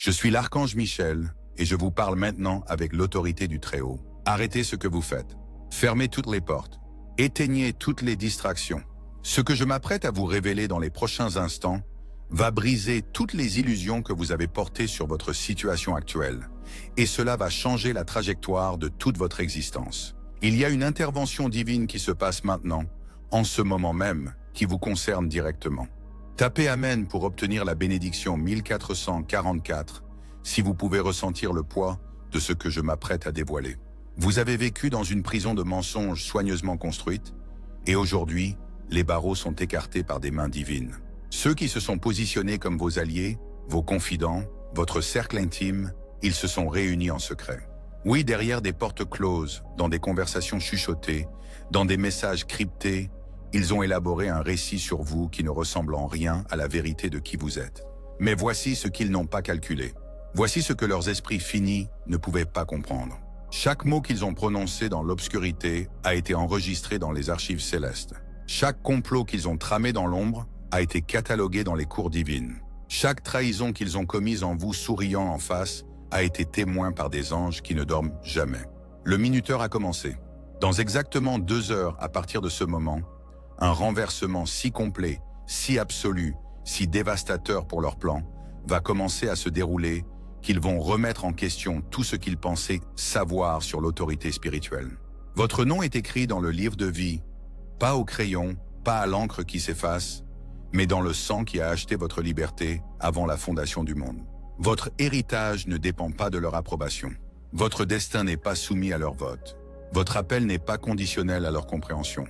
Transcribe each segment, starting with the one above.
Je suis l'archange Michel et je vous parle maintenant avec l'autorité du Très-Haut. Arrêtez ce que vous faites. Fermez toutes les portes. Éteignez toutes les distractions. Ce que je m'apprête à vous révéler dans les prochains instants va briser toutes les illusions que vous avez portées sur votre situation actuelle. Et cela va changer la trajectoire de toute votre existence. Il y a une intervention divine qui se passe maintenant, en ce moment même, qui vous concerne directement. Tapez Amen pour obtenir la bénédiction 1444, si vous pouvez ressentir le poids de ce que je m'apprête à dévoiler. Vous avez vécu dans une prison de mensonges soigneusement construite, et aujourd'hui, les barreaux sont écartés par des mains divines. Ceux qui se sont positionnés comme vos alliés, vos confidents, votre cercle intime, ils se sont réunis en secret. Oui, derrière des portes closes, dans des conversations chuchotées, dans des messages cryptés, ils ont élaboré un récit sur vous qui ne ressemble en rien à la vérité de qui vous êtes. Mais voici ce qu'ils n'ont pas calculé. Voici ce que leurs esprits finis ne pouvaient pas comprendre. Chaque mot qu'ils ont prononcé dans l'obscurité a été enregistré dans les archives célestes. Chaque complot qu'ils ont tramé dans l'ombre a été catalogué dans les cours divines. Chaque trahison qu'ils ont commise en vous souriant en face a été témoin par des anges qui ne dorment jamais. Le minuteur a commencé. Dans exactement 2 heures à partir de ce moment, un renversement si complet, si absolu, si dévastateur pour leur plan, va commencer à se dérouler qu'ils vont remettre en question tout ce qu'ils pensaient savoir sur l'autorité spirituelle. Votre nom est écrit dans le livre de vie, pas au crayon, pas à l'encre qui s'efface, mais dans le sang qui a acheté votre liberté avant la fondation du monde. Votre héritage ne dépend pas de leur approbation. Votre destin n'est pas soumis à leur vote. Votre appel n'est pas conditionnel à leur compréhension.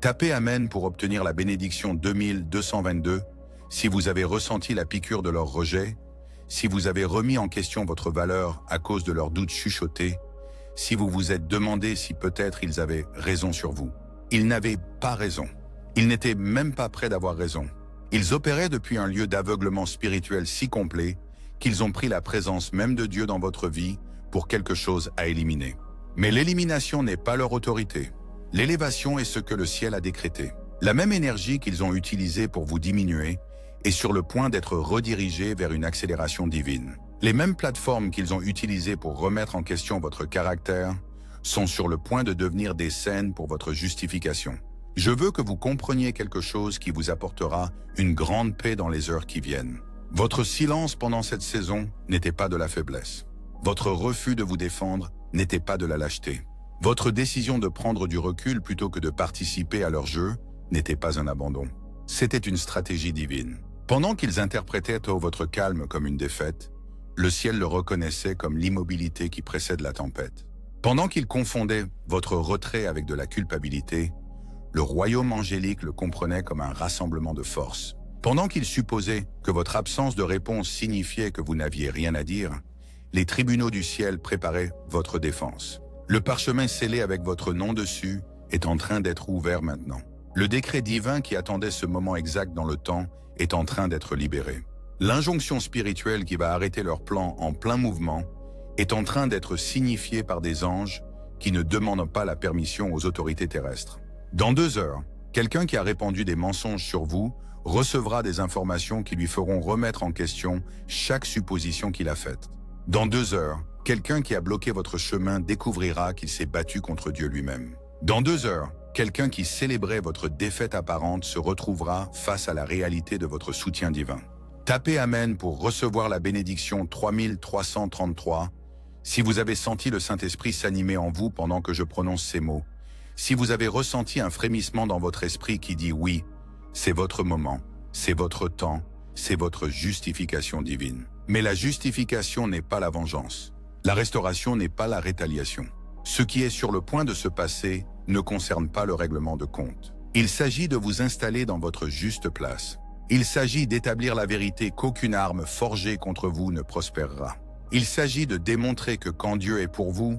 Tapez Amen pour obtenir la bénédiction 2222 si vous avez ressenti la piqûre de leur rejet, si vous avez remis en question votre valeur à cause de leurs doutes chuchotés, si vous vous êtes demandé si peut-être ils avaient raison sur vous. Ils n'avaient pas raison. Ils n'étaient même pas prêts d'avoir raison. Ils opéraient depuis un lieu d'aveuglement spirituel si complet qu'ils ont pris la présence même de Dieu dans votre vie pour quelque chose à éliminer. Mais l'élimination n'est pas leur autorité. L'élévation est ce que le ciel a décrété. La même énergie qu'ils ont utilisée pour vous diminuer est sur le point d'être redirigée vers une accélération divine. Les mêmes plateformes qu'ils ont utilisées pour remettre en question votre caractère sont sur le point de devenir des scènes pour votre justification. Je veux que vous compreniez quelque chose qui vous apportera une grande paix dans les heures qui viennent. Votre silence pendant cette saison n'était pas de la faiblesse. Votre refus de vous défendre n'était pas de la lâcheté. Votre décision de prendre du recul plutôt que de participer à leur jeu n'était pas un abandon. C'était une stratégie divine. Pendant qu'ils interprétaient votre calme comme une défaite, le ciel le reconnaissait comme l'immobilité qui précède la tempête. Pendant qu'ils confondaient votre retrait avec de la culpabilité, le royaume angélique le comprenait comme un rassemblement de forces. Pendant qu'ils supposaient que votre absence de réponse signifiait que vous n'aviez rien à dire, les tribunaux du ciel préparaient votre défense. Le parchemin scellé avec votre nom dessus est en train d'être ouvert maintenant. Le décret divin qui attendait ce moment exact dans le temps est en train d'être libéré. L'injonction spirituelle qui va arrêter leur plan en plein mouvement est en train d'être signifiée par des anges qui ne demandent pas la permission aux autorités terrestres. Dans 2 heures, quelqu'un qui a répandu des mensonges sur vous recevra des informations qui lui feront remettre en question chaque supposition qu'il a faite. Dans 2 heures, quelqu'un qui a bloqué votre chemin découvrira qu'il s'est battu contre Dieu lui-même. Dans 2 heures, quelqu'un qui célébrait votre défaite apparente se retrouvera face à la réalité de votre soutien divin. Tapez Amen pour recevoir la bénédiction 3333 si vous avez senti le Saint-Esprit s'animer en vous pendant que je prononce ces mots. Si vous avez ressenti un frémissement dans votre esprit qui dit oui, c'est votre moment, c'est votre temps, c'est votre justification divine. Mais la justification n'est pas la vengeance. La restauration n'est pas la rétaliation. Ce qui est sur le point de se passer ne concerne pas le règlement de compte. Il s'agit de vous installer dans votre juste place. Il s'agit d'établir la vérité qu'aucune arme forgée contre vous ne prospérera. Il s'agit de démontrer que quand Dieu est pour vous,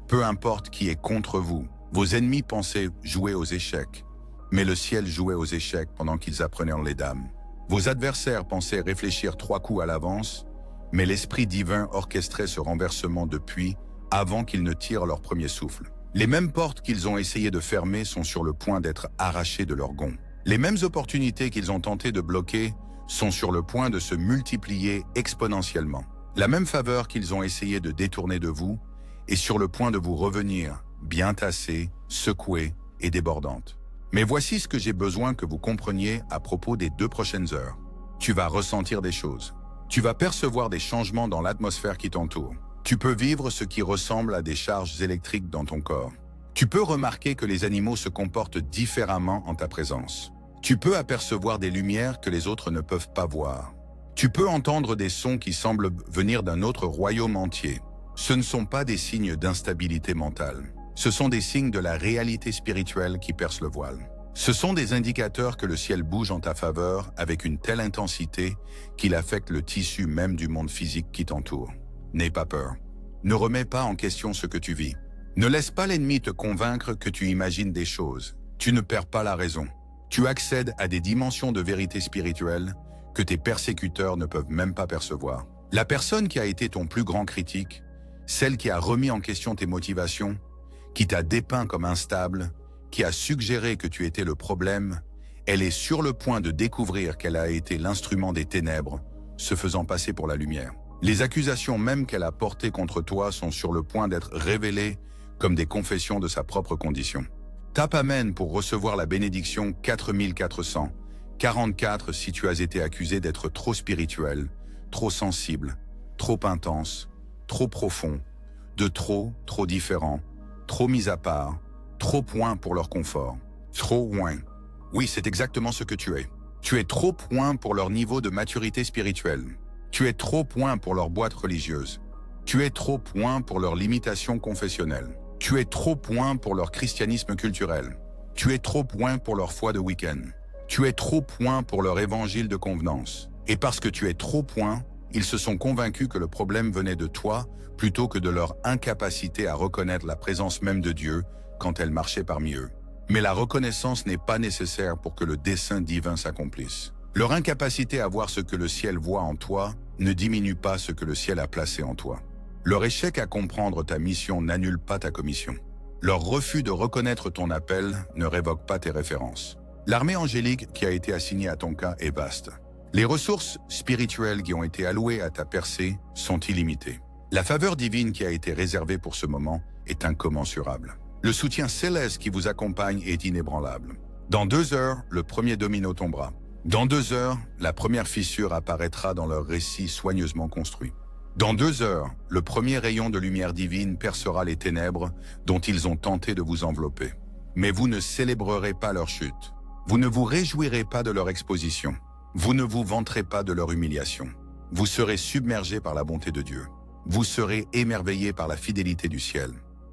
peu importe qui est contre vous. Vos ennemis pensaient jouer aux échecs, mais le ciel jouait aux échecs pendant qu'ils apprenaient les dames. Vos adversaires pensaient réfléchir 3 coups à l'avance, mais l'Esprit divin orchestrait ce renversement depuis avant qu'ils ne tirent leur premier souffle. Les mêmes portes qu'ils ont essayé de fermer sont sur le point d'être arrachées de leurs gonds. Les mêmes opportunités qu'ils ont tenté de bloquer sont sur le point de se multiplier exponentiellement. La même faveur qu'ils ont essayé de détourner de vous est sur le point de vous revenir, bien tassée, secouée et débordante. Mais voici ce que j'ai besoin que vous compreniez à propos des 2 prochaines heures. Tu vas ressentir des choses. Tu vas percevoir des changements dans l'atmosphère qui t'entoure. Tu peux vivre ce qui ressemble à des charges électriques dans ton corps. Tu peux remarquer que les animaux se comportent différemment en ta présence. Tu peux apercevoir des lumières que les autres ne peuvent pas voir. Tu peux entendre des sons qui semblent venir d'un autre royaume entier. Ce ne sont pas des signes d'instabilité mentale. Ce sont des signes de la réalité spirituelle qui percent le voile. Ce sont des indicateurs que le ciel bouge en ta faveur avec une telle intensité qu'il affecte le tissu même du monde physique qui t'entoure. N'aie pas peur. Ne remets pas en question ce que tu vis. Ne laisse pas l'ennemi te convaincre que tu imagines des choses. Tu ne perds pas la raison. Tu accèdes à des dimensions de vérité spirituelle que tes persécuteurs ne peuvent même pas percevoir. La personne qui a été ton plus grand critique, celle qui a remis en question tes motivations, qui t'a dépeint comme instable, qui a suggéré que tu étais le problème, elle est sur le point de découvrir qu'elle a été l'instrument des ténèbres, se faisant passer pour la lumière. Les accusations même qu'elle a portées contre toi sont sur le point d'être révélées comme des confessions de sa propre condition. Tape Amen pour recevoir la bénédiction 4444 si tu as été accusé d'être trop spirituel, trop sensible, trop intense, trop profond, de trop différent, trop mis à part, trop point pour leur confort, trop loin. Oui, c'est exactement ce que tu es. Tu es trop point pour leur niveau de maturité spirituelle. Tu es trop point pour leur boîte religieuse. Tu es trop point pour leur limitation confessionnelle. Tu es trop point pour leur christianisme culturel. Tu es trop point pour leur foi de week-end. Tu es trop point pour leur évangile de convenance. Et parce que tu es trop point, ils se sont convaincus que le problème venait de toi plutôt que de leur incapacité à reconnaître la présence même de Dieu quand elle marchait parmi eux. Mais la reconnaissance n'est pas nécessaire pour que le dessein divin s'accomplisse. Leur incapacité à voir ce que le ciel voit en toi ne diminue pas ce que le ciel a placé en toi. Leur échec à comprendre ta mission n'annule pas ta commission. Leur refus de reconnaître ton appel ne révoque pas tes références. L'armée angélique qui a été assignée à ton cas est vaste. Les ressources spirituelles qui ont été allouées à ta percée sont illimitées. La faveur divine qui a été réservée pour ce moment est incommensurable. Le soutien céleste qui vous accompagne est inébranlable. Dans 2 heures, le premier domino tombera. Dans 2 heures, la première fissure apparaîtra dans leur récit soigneusement construit. Dans 2 heures, le premier rayon de lumière divine percera les ténèbres dont ils ont tenté de vous envelopper. Mais vous ne célébrerez pas leur chute. Vous ne vous réjouirez pas de leur exposition. Vous ne vous vanterez pas de leur humiliation. Vous serez submergés par la bonté de Dieu. Vous serez émerveillés par la fidélité du ciel.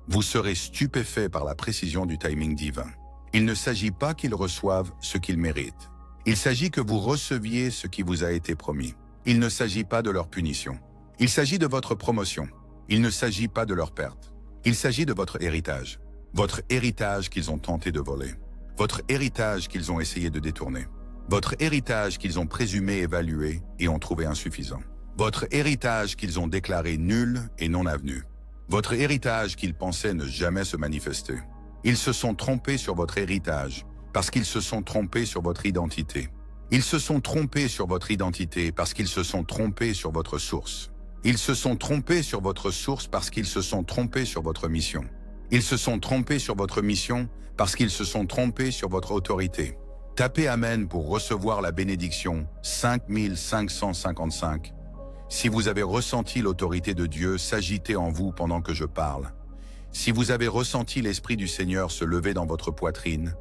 Vous serez stupéfaits par la précision du timing divin. Il ne s'agit pas qu'ils reçoivent ce qu'ils méritent. Il s'agit que vous receviez ce qui vous a été promis. Il ne s'agit pas de leur punition. Il s'agit de votre promotion. Il ne s'agit pas de leur perte. Il s'agit de votre héritage. Votre héritage qu'ils ont tenté de voler. Votre héritage qu'ils ont essayé de détourner. Votre héritage qu'ils ont présumé évalué et ont trouvé insuffisant. Votre héritage qu'ils ont déclaré nul et non avenu. Votre héritage qu'ils pensaient ne jamais se manifester. Ils se sont trompés sur votre héritage parce qu'ils se sont trompés sur votre identité. Ils se sont trompés sur votre identité parce qu'ils se sont trompés sur votre source. Ils se sont trompés sur votre source parce qu'ils se sont trompés sur votre mission. Ils se sont trompés sur votre mission parce qu'ils se sont trompés sur votre autorité. Tapez Amen pour recevoir la bénédiction 5555. Si vous avez ressenti l'autorité de Dieu s'agiter en vous pendant que je parle, si vous avez ressenti l'Esprit du Seigneur se lever dans votre poitrine,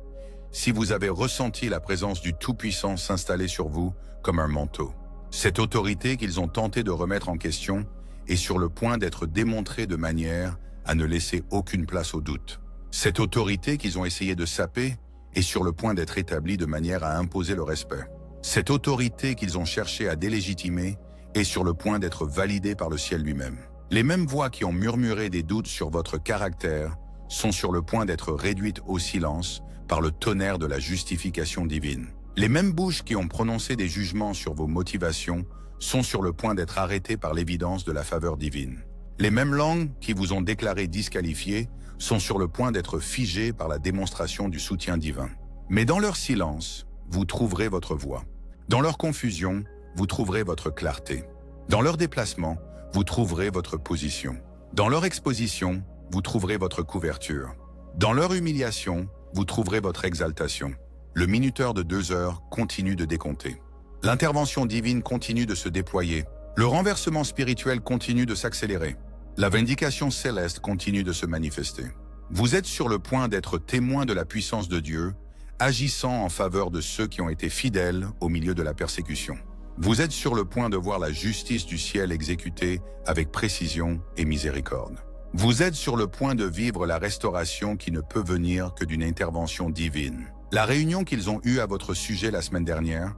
si vous avez ressenti la présence du Tout-Puissant s'installer sur vous comme un manteau, cette autorité qu'ils ont tenté de remettre en question est sur le point d'être démontrée de manière à ne laisser aucune place au doute. Cette autorité qu'ils ont essayé de saper est sur le point d'être établie de manière à imposer le respect. Cette autorité qu'ils ont cherché à délégitimer est sur le point d'être validée par le ciel lui-même. Les mêmes voix qui ont murmuré des doutes sur votre caractère sont sur le point d'être réduites au silence par le tonnerre de la justification divine. Les mêmes bouches qui ont prononcé des jugements sur vos motivations sont sur le point d'être arrêtées par l'évidence de la faveur divine. Les mêmes langues qui vous ont déclaré disqualifiés sont sur le point d'être figées par la démonstration du soutien divin. Mais dans leur silence, vous trouverez votre voix. Dans leur confusion, vous trouverez votre clarté. Dans leur déplacement, vous trouverez votre position. Dans leur exposition, vous trouverez votre couverture. Dans leur humiliation, vous trouverez votre exaltation. Le minuteur de 2 heures continue de décompter. L'intervention divine continue de se déployer. Le renversement spirituel continue de s'accélérer. La vindication céleste continue de se manifester. Vous êtes sur le point d'être témoin de la puissance de Dieu, agissant en faveur de ceux qui ont été fidèles au milieu de la persécution. Vous êtes sur le point de voir la justice du ciel exécutée avec précision et miséricorde. Vous êtes sur le point de vivre la restauration qui ne peut venir que d'une intervention divine. La réunion qu'ils ont eue à votre sujet la semaine dernière,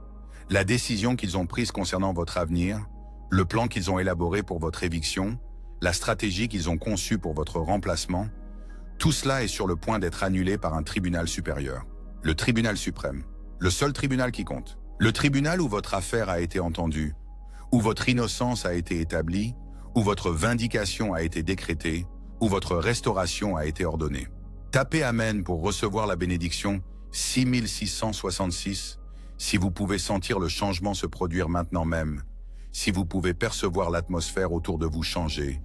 la décision qu'ils ont prise concernant votre avenir, le plan qu'ils ont élaboré pour votre éviction, la stratégie qu'ils ont conçue pour votre remplacement, tout cela est sur le point d'être annulé par un tribunal supérieur. Le tribunal suprême, le seul tribunal qui compte. Le tribunal où votre affaire a été entendue, où votre innocence a été établie, où votre vindication a été décrétée, où votre restauration a été ordonnée. Tapez Amen pour recevoir la bénédiction 6666, si vous pouvez sentir le changement se produire maintenant même, si vous pouvez percevoir l'atmosphère autour de vous changer,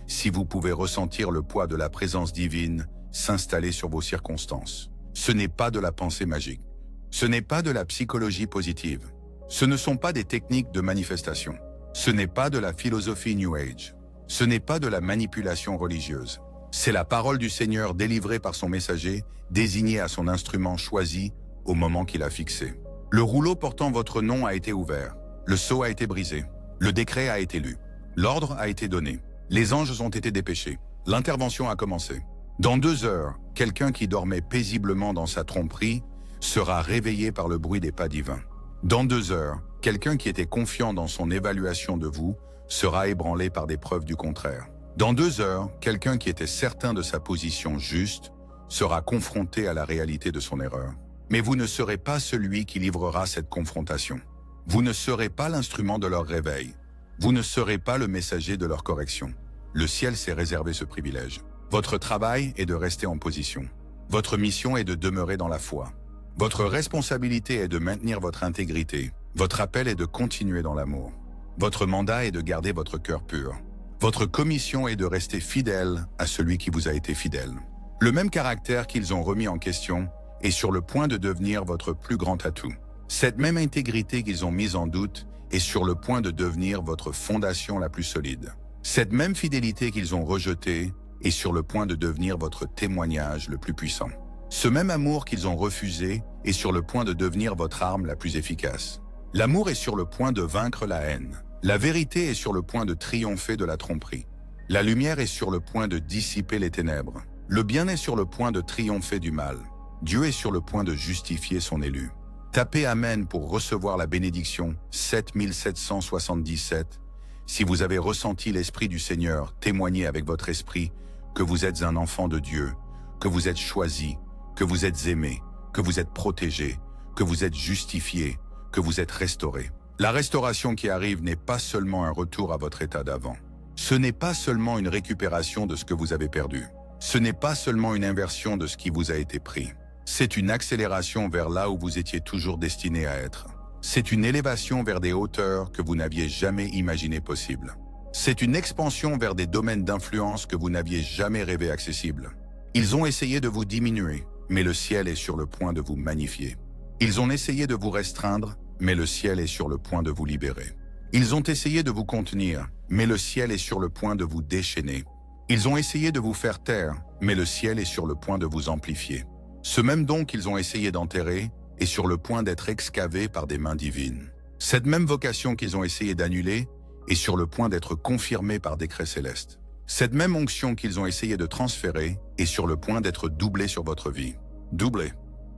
si vous pouvez ressentir le poids de la présence divine s'installer sur vos circonstances. Ce n'est pas de la pensée magique. Ce n'est pas de la psychologie positive. Ce ne sont pas des techniques de manifestation. Ce n'est pas de la philosophie New Age. Ce n'est pas de la manipulation religieuse. C'est la parole du Seigneur délivrée par son messager, désigné à son instrument choisi au moment qu'il a fixé. Le rouleau portant votre nom a été ouvert. Le sceau a été brisé. Le décret a été lu. L'ordre a été donné. Les anges ont été dépêchés. L'intervention a commencé. Dans 2 heures, quelqu'un qui dormait paisiblement dans sa tromperie sera réveillé par le bruit des pas divins. Dans 2 heures, quelqu'un qui était confiant dans son évaluation de vous sera ébranlé par des preuves du contraire. Dans 2 heures, quelqu'un qui était certain de sa position juste sera confronté à la réalité de son erreur. Mais vous ne serez pas celui qui livrera cette confrontation. Vous ne serez pas l'instrument de leur réveil. Vous ne serez pas le messager de leur correction. Le ciel s'est réservé ce privilège. Votre travail est de rester en position. Votre mission est de demeurer dans la foi. Votre responsabilité est de maintenir votre intégrité. Votre appel est de continuer dans l'amour. Votre mandat est de garder votre cœur pur. Votre commission est de rester fidèle à celui qui vous a été fidèle. Le même caractère qu'ils ont remis en question est sur le point de devenir votre plus grand atout. Cette même intégrité qu'ils ont mise en doute est sur le point de devenir votre fondation la plus solide. Cette même fidélité qu'ils ont rejetée est sur le point de devenir votre témoignage le plus puissant. Ce même amour qu'ils ont refusé est sur le point de devenir votre arme la plus efficace. L'amour est sur le point de vaincre la haine. La vérité est sur le point de triompher de la tromperie. La lumière est sur le point de dissiper les ténèbres. Le bien est sur le point de triompher du mal. Dieu est sur le point de justifier son élu. Tapez Amen pour recevoir la bénédiction 7777. Si vous avez ressenti l'Esprit du Seigneur, témoignez avec votre esprit que vous êtes un enfant de Dieu, que vous êtes choisi, que vous êtes aimé, que vous êtes protégé, que vous êtes justifié, que vous êtes restauré. La restauration qui arrive n'est pas seulement un retour à votre état d'avant. Ce n'est pas seulement une récupération de ce que vous avez perdu. Ce n'est pas seulement une inversion de ce qui vous a été pris. C'est une accélération vers là où vous étiez toujours destiné à être. C'est une élévation vers des hauteurs que vous n'aviez jamais imaginées possibles. C'est une expansion vers des domaines d'influence que vous n'aviez jamais rêvé accessibles. Ils ont essayé de vous diminuer, mais le ciel est sur le point de vous magnifier. Ils ont essayé de vous restreindre, mais le ciel est sur le point de vous libérer. Ils ont essayé de vous contenir, mais le ciel est sur le point de vous déchaîner. Ils ont essayé de vous faire taire, mais le ciel est sur le point de vous amplifier. Ce même don qu'ils ont essayé d'enterrer est sur le point d'être excavé par des mains divines. Cette même vocation qu'ils ont essayé d'annuler est sur le point d'être confirmée par décret céleste. Cette même onction qu'ils ont essayé de transférer est sur le point d'être doublée sur votre vie. Doublée.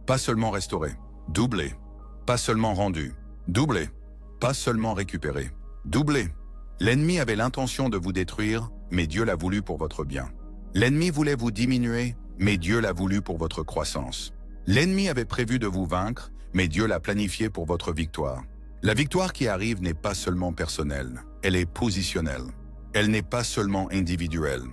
Pas seulement restaurée. Doublée. Pas seulement rendue. Doublée. Pas seulement récupérée. Doublée. L'ennemi avait l'intention de vous détruire, mais Dieu l'a voulu pour votre bien. L'ennemi voulait vous diminuer, mais Dieu l'a voulu pour votre croissance. L'ennemi avait prévu de vous vaincre, mais Dieu l'a planifié pour votre victoire. La victoire qui arrive n'est pas seulement personnelle, elle est positionnelle. Elle n'est pas seulement individuelle,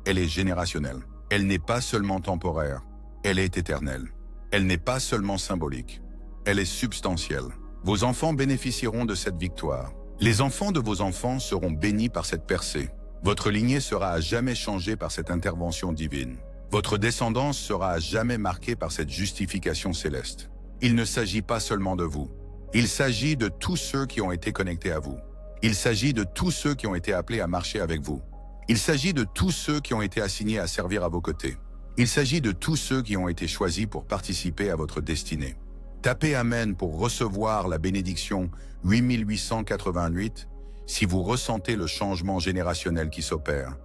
elle est générationnelle. Elle n'est pas seulement temporaire, elle est éternelle. Elle n'est pas seulement symbolique, elle est substantielle. Vos enfants bénéficieront de cette victoire. Les enfants de vos enfants seront bénis par cette percée. Votre lignée sera à jamais changée par cette intervention divine. Votre descendance sera à jamais marquée par cette justification céleste. Il ne s'agit pas seulement de vous. Il s'agit de tous ceux qui ont été connectés à vous. Il s'agit de tous ceux qui ont été appelés à marcher avec vous. Il s'agit de tous ceux qui ont été assignés à servir à vos côtés. Il s'agit de tous ceux qui ont été choisis pour participer à votre destinée. Tapez Amen pour recevoir la bénédiction 8888 si vous ressentez le changement générationnel qui s'opère,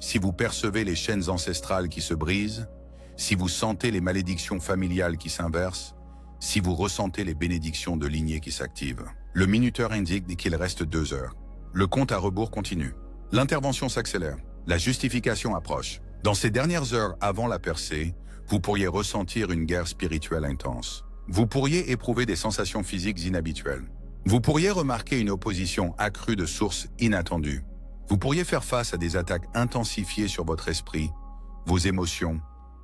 si vous percevez les chaînes ancestrales qui se brisent, si vous sentez les malédictions familiales qui s'inversent, si vous ressentez les bénédictions de lignée qui s'activent. Le minuteur indique qu'il reste 2 heures. Le compte à rebours continue. L'intervention s'accélère. La justification approche. Dans ces dernières heures avant la percée, vous pourriez ressentir une guerre spirituelle intense. Vous pourriez éprouver des sensations physiques inhabituelles. Vous pourriez remarquer une opposition accrue de sources inattendues. Vous pourriez faire face à des attaques intensifiées sur votre esprit, vos émotions,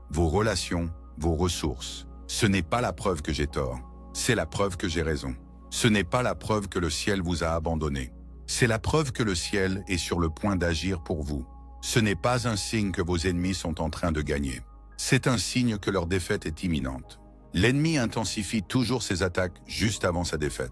vos relations, vos ressources. Ce n'est pas la preuve que j'ai tort, c'est la preuve que j'ai raison. Ce n'est pas la preuve que le ciel vous a abandonné. C'est la preuve que le ciel est sur le point d'agir pour vous. Ce n'est pas un signe que vos ennemis sont en train de gagner. C'est un signe que leur défaite est imminente. L'ennemi intensifie toujours ses attaques juste avant sa défaite.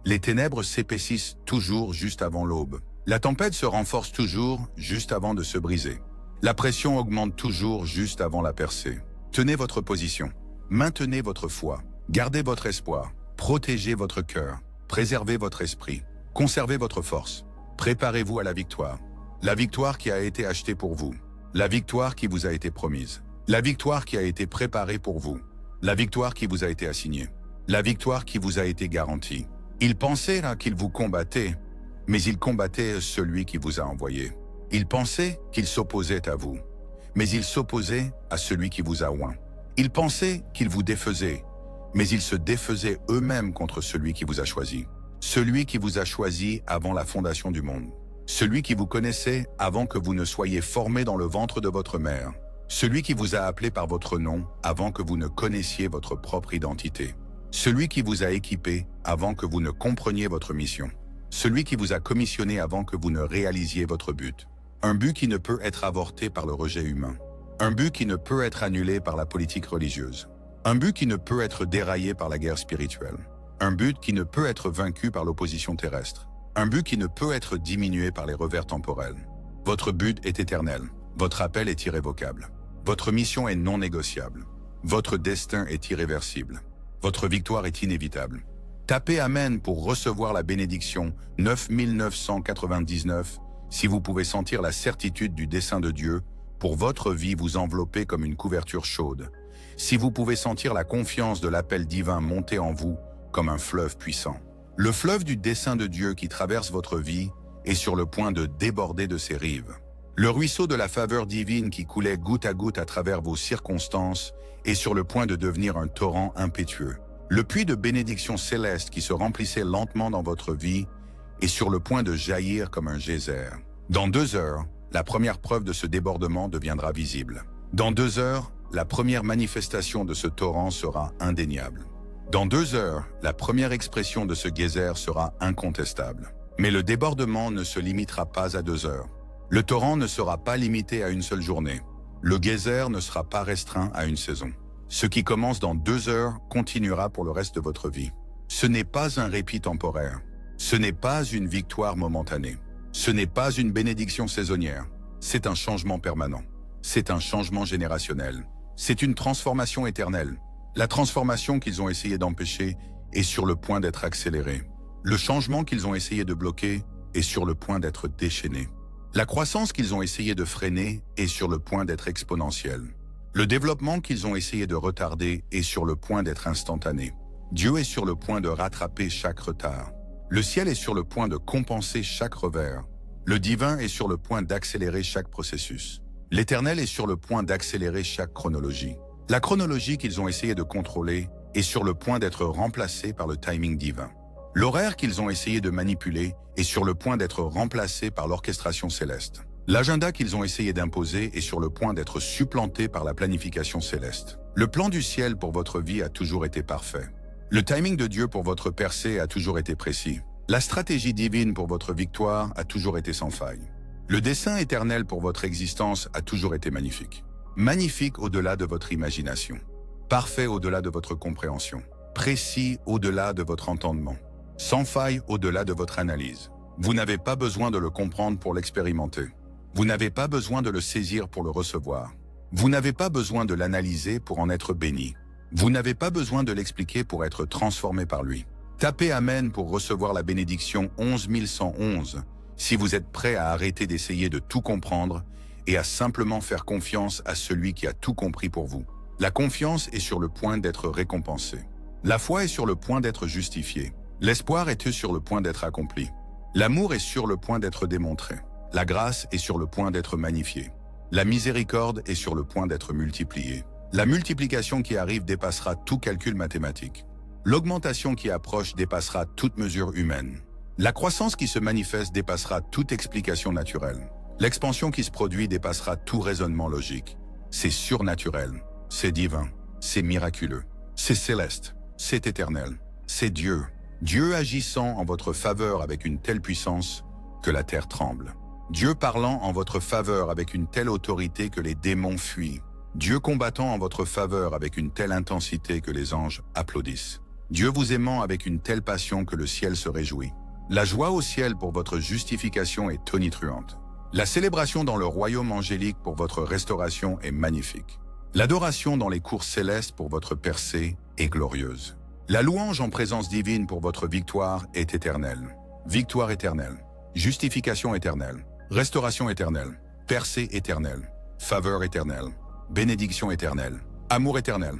Les ténèbres s'épaississent toujours juste avant l'aube. La tempête se renforce toujours juste avant de se briser. La pression augmente toujours juste avant la percée. Tenez votre position. Maintenez votre foi. Gardez votre espoir. Protégez votre cœur. Préservez votre esprit. Conservez votre force. Préparez-vous à la victoire. La victoire qui a été achetée pour vous. La victoire qui vous a été promise. La victoire qui a été préparée pour vous. La victoire qui vous a été assignée. La victoire qui vous a été garantie. Ils pensaient qu'ils vous combattaient, mais ils combattaient celui qui vous a envoyé. Ils pensaient qu'ils s'opposaient à vous, mais ils s'opposaient à celui qui vous a oint. Ils pensaient qu'ils vous défaisaient, mais ils se défaisaient eux-mêmes contre celui qui vous a choisi. Celui qui vous a choisi avant la fondation du monde. Celui qui vous connaissait avant que vous ne soyez formés dans le ventre de votre mère. Celui qui vous a appelé par votre nom avant que vous ne connaissiez votre propre identité. Celui qui vous a équipé avant que vous ne compreniez votre mission. Celui qui vous a commissionné avant que vous ne réalisiez votre but. Un but qui ne peut être avorté par le rejet humain. Un but qui ne peut être annulé par la politique religieuse. Un but qui ne peut être déraillé par la guerre spirituelle. Un but qui ne peut être vaincu par l'opposition terrestre. Un but qui ne peut être diminué par les revers temporels. Votre but est éternel. Votre appel est irrévocable. Votre mission est non négociable. Votre destin est irréversible. Votre victoire est inévitable. Tapez Amen pour recevoir la bénédiction 9999 si vous pouvez sentir la certitude du dessein de Dieu pour votre vie vous envelopper comme une couverture chaude. Si vous pouvez sentir la confiance de l'appel divin monter en vous comme un fleuve puissant. Le fleuve du dessein de Dieu qui traverse votre vie est sur le point de déborder de ses rives. Le ruisseau de la faveur divine qui coulait goutte à goutte à travers vos circonstances est sur le point de devenir un torrent impétueux. Le puits de bénédiction céleste qui se remplissait lentement dans votre vie est sur le point de jaillir comme un geyser. Dans 2 heures, la première preuve de ce débordement deviendra visible. Dans 2 heures, la première manifestation de ce torrent sera indéniable. Dans 2 heures, la première expression de ce geyser sera incontestable. Mais le débordement ne se limitera pas à 2 heures. Le torrent ne sera pas limité à une seule journée. Le geyser ne sera pas restreint à une saison. Ce qui commence dans 2 heures continuera pour le reste de votre vie. Ce n'est pas un répit temporaire. Ce n'est pas une victoire momentanée. Ce n'est pas une bénédiction saisonnière. C'est un changement permanent. C'est un changement générationnel. C'est une transformation éternelle. La transformation qu'ils ont essayé d'empêcher est sur le point d'être accélérée. Le changement qu'ils ont essayé de bloquer est sur le point d'être déchaîné. La croissance qu'ils ont essayé de freiner est sur le point d'être exponentielle. Le développement qu'ils ont essayé de retarder est sur le point d'être instantané. Dieu est sur le point de rattraper chaque retard. Le ciel est sur le point de compenser chaque revers. Le divin est sur le point d'accélérer chaque processus. L'Éternel est sur le point d'accélérer chaque chronologie. La chronologie qu'ils ont essayé de contrôler est sur le point d'être remplacée par le timing divin. L'horaire qu'ils ont essayé de manipuler est sur le point d'être remplacé par l'orchestration céleste. L'agenda qu'ils ont essayé d'imposer est sur le point d'être supplanté par la planification céleste. Le plan du ciel pour votre vie a toujours été parfait. Le timing de Dieu pour votre percée a toujours été précis. La stratégie divine pour votre victoire a toujours été sans faille. Le dessein éternel pour votre existence a toujours été magnifique. Magnifique au-delà de votre imagination. Parfait au-delà de votre compréhension. Précis au-delà de votre entendement. Sans faille au-delà de votre analyse. Vous n'avez pas besoin de le comprendre pour l'expérimenter. Vous n'avez pas besoin de le saisir pour le recevoir. Vous n'avez pas besoin de l'analyser pour en être béni. Vous n'avez pas besoin de l'expliquer pour être transformé par lui. Tapez Amen pour recevoir la bénédiction 11111 si vous êtes prêt à arrêter d'essayer de tout comprendre et à simplement faire confiance à celui qui a tout compris pour vous. La confiance est sur le point d'être récompensée. La foi est sur le point d'être justifiée. L'espoir est sur le point d'être accompli. L'amour est sur le point d'être démontré. La grâce est sur le point d'être magnifiée. La miséricorde est sur le point d'être multipliée. La multiplication qui arrive dépassera tout calcul mathématique. L'augmentation qui approche dépassera toute mesure humaine. La croissance qui se manifeste dépassera toute explication naturelle. L'expansion qui se produit dépassera tout raisonnement logique. C'est surnaturel, c'est divin, c'est miraculeux, c'est céleste, c'est éternel, c'est Dieu. Dieu agissant en votre faveur avec une telle puissance que la terre tremble. Dieu parlant en votre faveur avec une telle autorité que les démons fuient. Dieu combattant en votre faveur avec une telle intensité que les anges applaudissent. Dieu vous aimant avec une telle passion que le ciel se réjouit. La joie au ciel pour votre justification est tonitruante. La célébration dans le royaume angélique pour votre restauration est magnifique. L'adoration dans les cours célestes pour votre percée est glorieuse. La louange en présence divine pour votre victoire est éternelle. Victoire éternelle. Justification éternelle. Restauration éternelle, percée éternelle, faveur éternelle, bénédiction éternelle, amour éternel,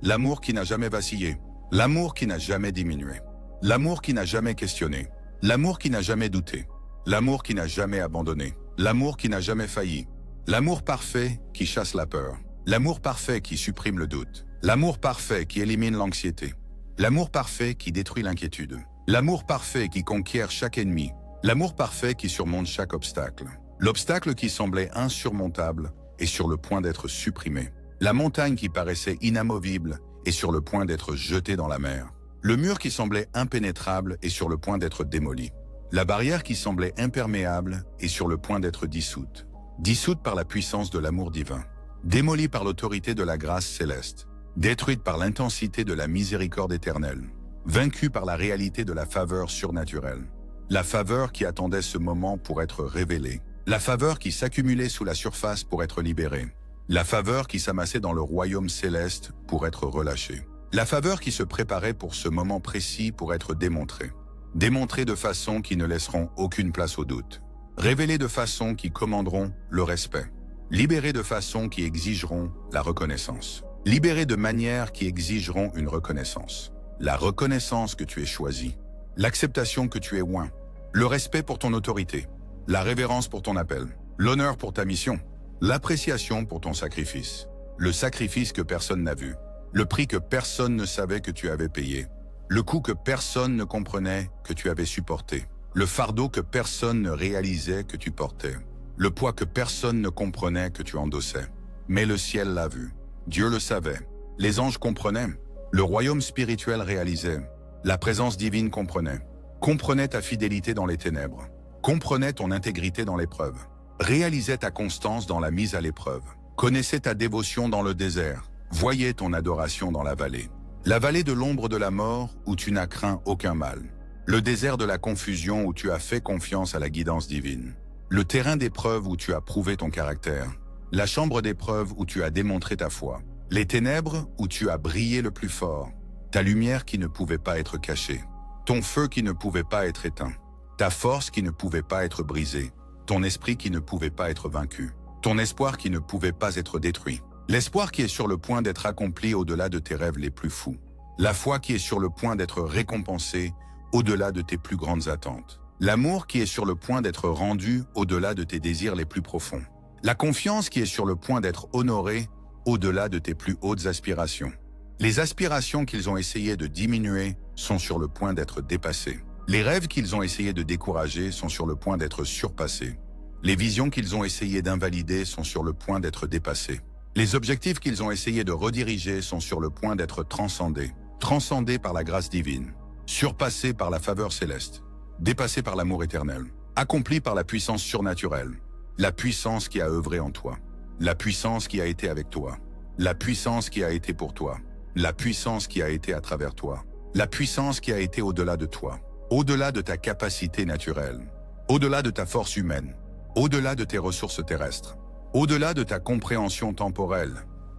l'amour qui n'a jamais vacillé, l'amour qui n'a jamais diminué, l'amour qui n'a jamais questionné, l'amour qui n'a jamais douté, l'amour qui n'a jamais abandonné, l'amour qui n'a jamais failli, l'amour parfait qui chasse la peur, l'amour parfait qui supprime le doute, l'amour parfait qui élimine l'anxiété, l'amour parfait qui détruit l'inquiétude, l'amour parfait qui conquiert chaque ennemi, l'amour parfait qui surmonte chaque obstacle. L'obstacle qui semblait insurmontable est sur le point d'être supprimé. La montagne qui paraissait inamovible est sur le point d'être jetée dans la mer. Le mur qui semblait impénétrable est sur le point d'être démoli. La barrière qui semblait imperméable est sur le point d'être dissoute. Dissoute par la puissance de l'amour divin. Démolie par l'autorité de la grâce céleste. Détruite par l'intensité de la miséricorde éternelle. Vaincue par la réalité de la faveur surnaturelle. La faveur qui attendait ce moment pour être révélée. La faveur qui s'accumulait sous la surface pour être libérée. La faveur qui s'amassait dans le royaume céleste pour être relâchée. La faveur qui se préparait pour ce moment précis pour être démontrée. Démontrée de façon qui ne laisseront aucune place au doute. Révélée de façon qui commanderont le respect. Libérée de façon qui exigeront la reconnaissance. Libérée de manière qui exigeront une reconnaissance. La reconnaissance que tu es choisi. L'acceptation que tu es oint, le respect pour ton autorité, la révérence pour ton appel, l'honneur pour ta mission, l'appréciation pour ton sacrifice, le sacrifice que personne n'a vu, le prix que personne ne savait que tu avais payé, le coût que personne ne comprenait que tu avais supporté, le fardeau que personne ne réalisait que tu portais, le poids que personne ne comprenait que tu endossais. Mais le ciel l'a vu, Dieu le savait, les anges comprenaient, le royaume spirituel réalisait. La présence divine comprenait ta fidélité dans les ténèbres, comprenait ton intégrité dans l'épreuve, réalisait ta constance dans la mise à l'épreuve, connaissait ta dévotion dans le désert, voyait ton adoration dans la vallée de l'ombre de la mort où tu n'as craint aucun mal, le désert de la confusion où tu as fait confiance à la guidance divine, le terrain d'épreuve où tu as prouvé ton caractère, la chambre d'épreuve où tu as démontré ta foi, les ténèbres où tu as brillé le plus fort, ta lumière qui ne pouvait pas être cachée, ton feu qui ne pouvait pas être éteint, ta force qui ne pouvait pas être brisée, ton esprit qui ne pouvait pas être vaincu, ton espoir qui ne pouvait pas être détruit, l'espoir qui est sur le point d'être accompli au-delà de tes rêves les plus fous, la foi qui est sur le point d'être récompensée au-delà de tes plus grandes attentes, l'amour qui est sur le point d'être rendu au-delà de tes désirs les plus profonds, la confiance qui est sur le point d'être honorée au-delà de tes plus hautes aspirations. Les aspirations qu'ils ont essayé de diminuer sont sur le point d'être dépassées. Les rêves qu'ils ont essayé de décourager sont sur le point d'être surpassés. Les visions qu'ils ont essayé d'invalider sont sur le point d'être dépassées. Les objectifs qu'ils ont essayé de rediriger sont sur le point d'être transcendés. Transcendés par la grâce divine. Surpassés par la faveur céleste. dépassé par l'amour éternel, accompli par la puissance surnaturelle, la puissance qui a œuvré en toi, la puissance qui a été avec toi, la puissance qui a été pour toi, la puissance qui a été à travers toi, la puissance qui a été au-delà de toi, au-delà de ta capacité naturelle, au-delà de ta force humaine, au-delà de tes ressources terrestres, au-delà de ta compréhension temporelle,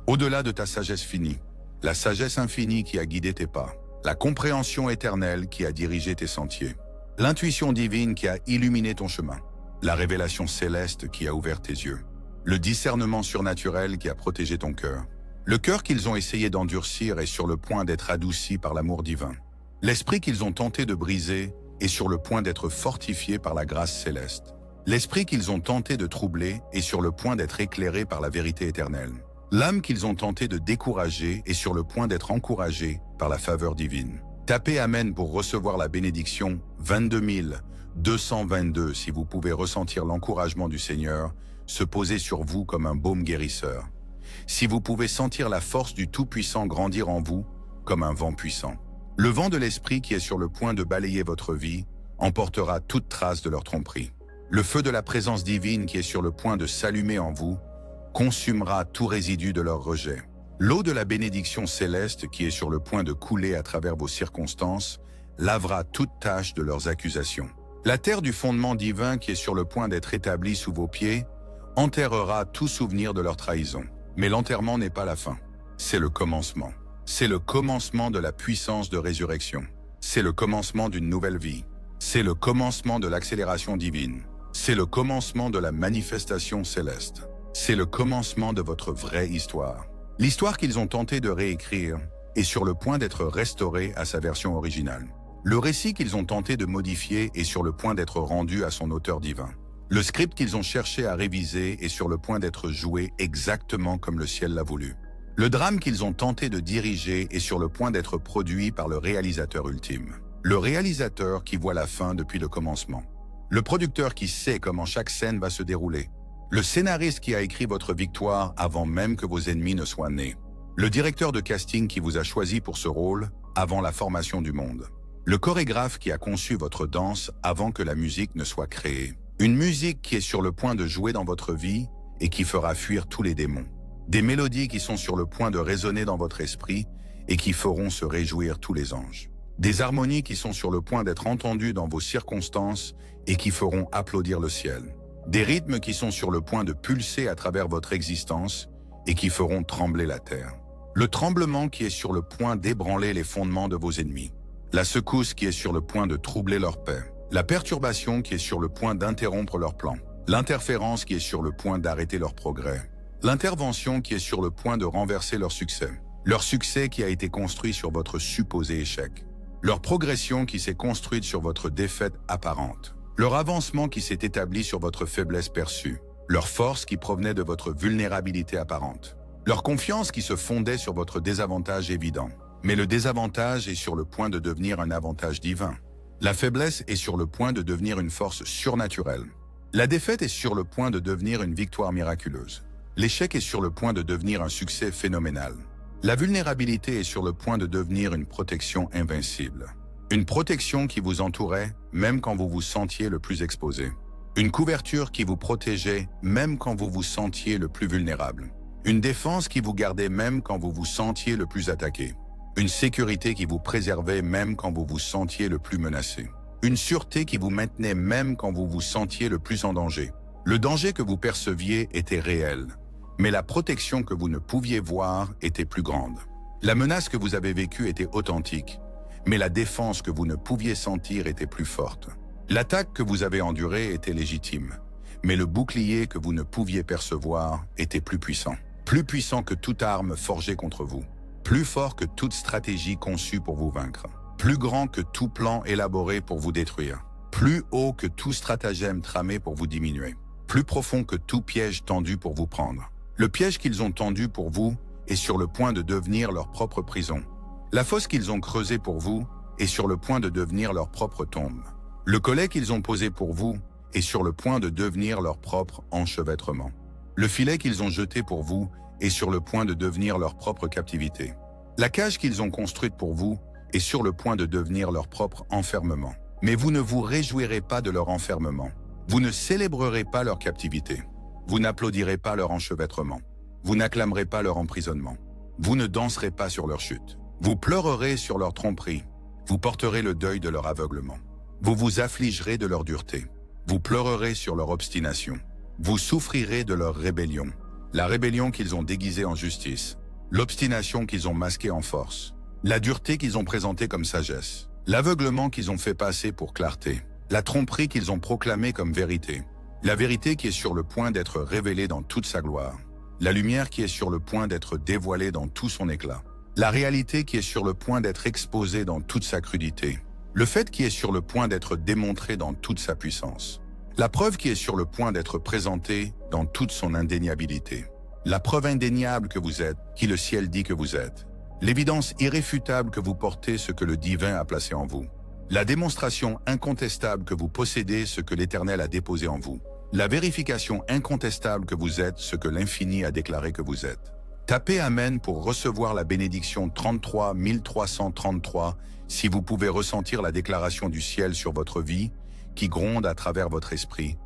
au-delà de ta sagesse finie, la sagesse infinie qui a guidé tes pas, la compréhension éternelle qui a dirigé tes sentiers, l'intuition divine qui a illuminé ton chemin, la révélation céleste qui a ouvert tes yeux, le discernement surnaturel qui a protégé ton cœur. Le cœur qu'ils ont essayé d'endurcir est sur le point d'être adouci par l'amour divin. L'esprit qu'ils ont tenté de briser est sur le point d'être fortifié par la grâce céleste. L'esprit qu'ils ont tenté de troubler est sur le point d'être éclairé par la vérité éternelle. L'âme qu'ils ont tenté de décourager est sur le point d'être encouragée par la faveur divine. Tapez Amen pour recevoir la bénédiction 22 222 si vous pouvez ressentir l'encouragement du Seigneur se poser sur vous comme un baume guérisseur. Si vous pouvez sentir la force du Tout-Puissant grandir en vous comme un vent puissant. Le vent de l'Esprit qui est sur le point de balayer votre vie emportera toute trace de leur tromperie. Le feu de la présence divine qui est sur le point de s'allumer en vous consumera tout résidu de leur rejet. L'eau de la bénédiction céleste qui est sur le point de couler à travers vos circonstances lavera toute tache de leurs accusations. La terre du fondement divin qui est sur le point d'être établie sous vos pieds enterrera tout souvenir de leur trahison. Mais l'enterrement n'est pas la fin, c'est le commencement. C'est le commencement de la puissance de résurrection. C'est le commencement d'une nouvelle vie. C'est le commencement de l'accélération divine. C'est le commencement de la manifestation céleste. C'est le commencement de votre vraie histoire. L'histoire qu'ils ont tenté de réécrire est sur le point d'être restaurée à sa version originale. Le récit qu'ils ont tenté de modifier est sur le point d'être rendu à son auteur divin. Le script qu'ils ont cherché à réviser est sur le point d'être joué exactement comme le ciel l'a voulu. Le drame qu'ils ont tenté de diriger est sur le point d'être produit par le réalisateur ultime. Le réalisateur qui voit la fin depuis le commencement. Le producteur qui sait comment chaque scène va se dérouler. Le scénariste qui a écrit votre victoire avant même que vos ennemis ne soient nés. Le directeur de casting qui vous a choisi pour ce rôle avant la formation du monde. Le chorégraphe qui a conçu votre danse avant que la musique ne soit créée. Une musique qui est sur le point de jouer dans votre vie et qui fera fuir tous les démons. Des mélodies qui sont sur le point de résonner dans votre esprit et qui feront se réjouir tous les anges. Des harmonies qui sont sur le point d'être entendues dans vos circonstances et qui feront applaudir le ciel. Des rythmes qui sont sur le point de pulser à travers votre existence et qui feront trembler la terre. Le tremblement qui est sur le point d'ébranler les fondements de vos ennemis. La secousse qui est sur le point de troubler leur paix. La perturbation qui est sur le point d'interrompre leurs plans. L'interférence qui est sur le point d'arrêter leur progrès. L'intervention qui est sur le point de renverser leur succès. Leur succès qui a été construit sur votre supposé échec. Leur progression qui s'est construite sur votre défaite apparente. Leur avancement qui s'est établi sur votre faiblesse perçue. Leur force qui provenait de votre vulnérabilité apparente. Leur confiance qui se fondait sur votre désavantage évident. Mais le désavantage est sur le point de devenir un avantage divin. La faiblesse est sur le point de devenir une force surnaturelle. La défaite est sur le point de devenir une victoire miraculeuse. L'échec est sur le point de devenir un succès phénoménal. La vulnérabilité est sur le point de devenir une protection invincible. Une protection qui vous entourait même quand vous vous sentiez le plus exposé. Une couverture qui vous protégeait même quand vous vous sentiez le plus vulnérable. Une défense qui vous gardait même quand vous vous sentiez le plus attaqué. Une sécurité qui vous préservait même quand vous vous sentiez le plus menacé. Une sûreté qui vous maintenait même quand vous vous sentiez le plus en danger. Le danger que vous perceviez était réel, mais la protection que vous ne pouviez voir était plus grande. La menace que vous avez vécue était authentique, mais la défense que vous ne pouviez sentir était plus forte. L'attaque que vous avez endurée était légitime, mais le bouclier que vous ne pouviez percevoir était plus puissant que toute arme forgée contre vous. Plus fort que toute stratégie conçue pour vous vaincre. Plus grand que tout plan élaboré pour vous détruire. Plus haut que tout stratagème tramé pour vous diminuer. Plus profond que tout piège tendu pour vous prendre. Le piège qu'ils ont tendu pour vous est sur le point de devenir leur propre prison. La fosse qu'ils ont creusée pour vous est sur le point de devenir leur propre tombe. Le collet qu'ils ont posé pour vous est sur le point de devenir leur propre enchevêtrement. Le filet qu'ils ont jeté pour vous est sur le point de devenir leur propre captivité. La cage qu'ils ont construite pour vous est sur le point de devenir leur propre enfermement. Mais vous ne vous réjouirez pas de leur enfermement. Vous ne célébrerez pas leur captivité. Vous n'applaudirez pas leur enchevêtrement. Vous n'acclamerez pas leur emprisonnement. Vous ne danserez pas sur leur chute. Vous pleurerez sur leur tromperie. Vous porterez le deuil de leur aveuglement. Vous vous affligerez de leur dureté. Vous pleurerez sur leur obstination. Vous souffrirez de leur rébellion. La rébellion qu'ils ont déguisée en justice. L'obstination qu'ils ont masquée en force. La dureté qu'ils ont présentée comme sagesse. L'aveuglement qu'ils ont fait passer pour clarté. La tromperie qu'ils ont proclamée comme vérité. La vérité qui est sur le point d'être révélée dans toute sa gloire. La lumière qui est sur le point d'être dévoilée dans tout son éclat. La réalité qui est sur le point d'être exposée dans toute sa crudité. Le fait qui est sur le point d'être démontré dans toute sa puissance. La preuve qui est sur le point d'être présentée dans toute son indéniabilité. La preuve indéniable que vous êtes, qui le ciel dit que vous êtes. L'évidence irréfutable que vous portez ce que le divin a placé en vous. La démonstration incontestable que vous possédez ce que l'Éternel a déposé en vous. La vérification incontestable que vous êtes ce que l'infini a déclaré que vous êtes. Tapez Amen pour recevoir la bénédiction 33 333 si vous pouvez ressentir la déclaration du ciel sur votre vie qui gronde à travers votre esprit.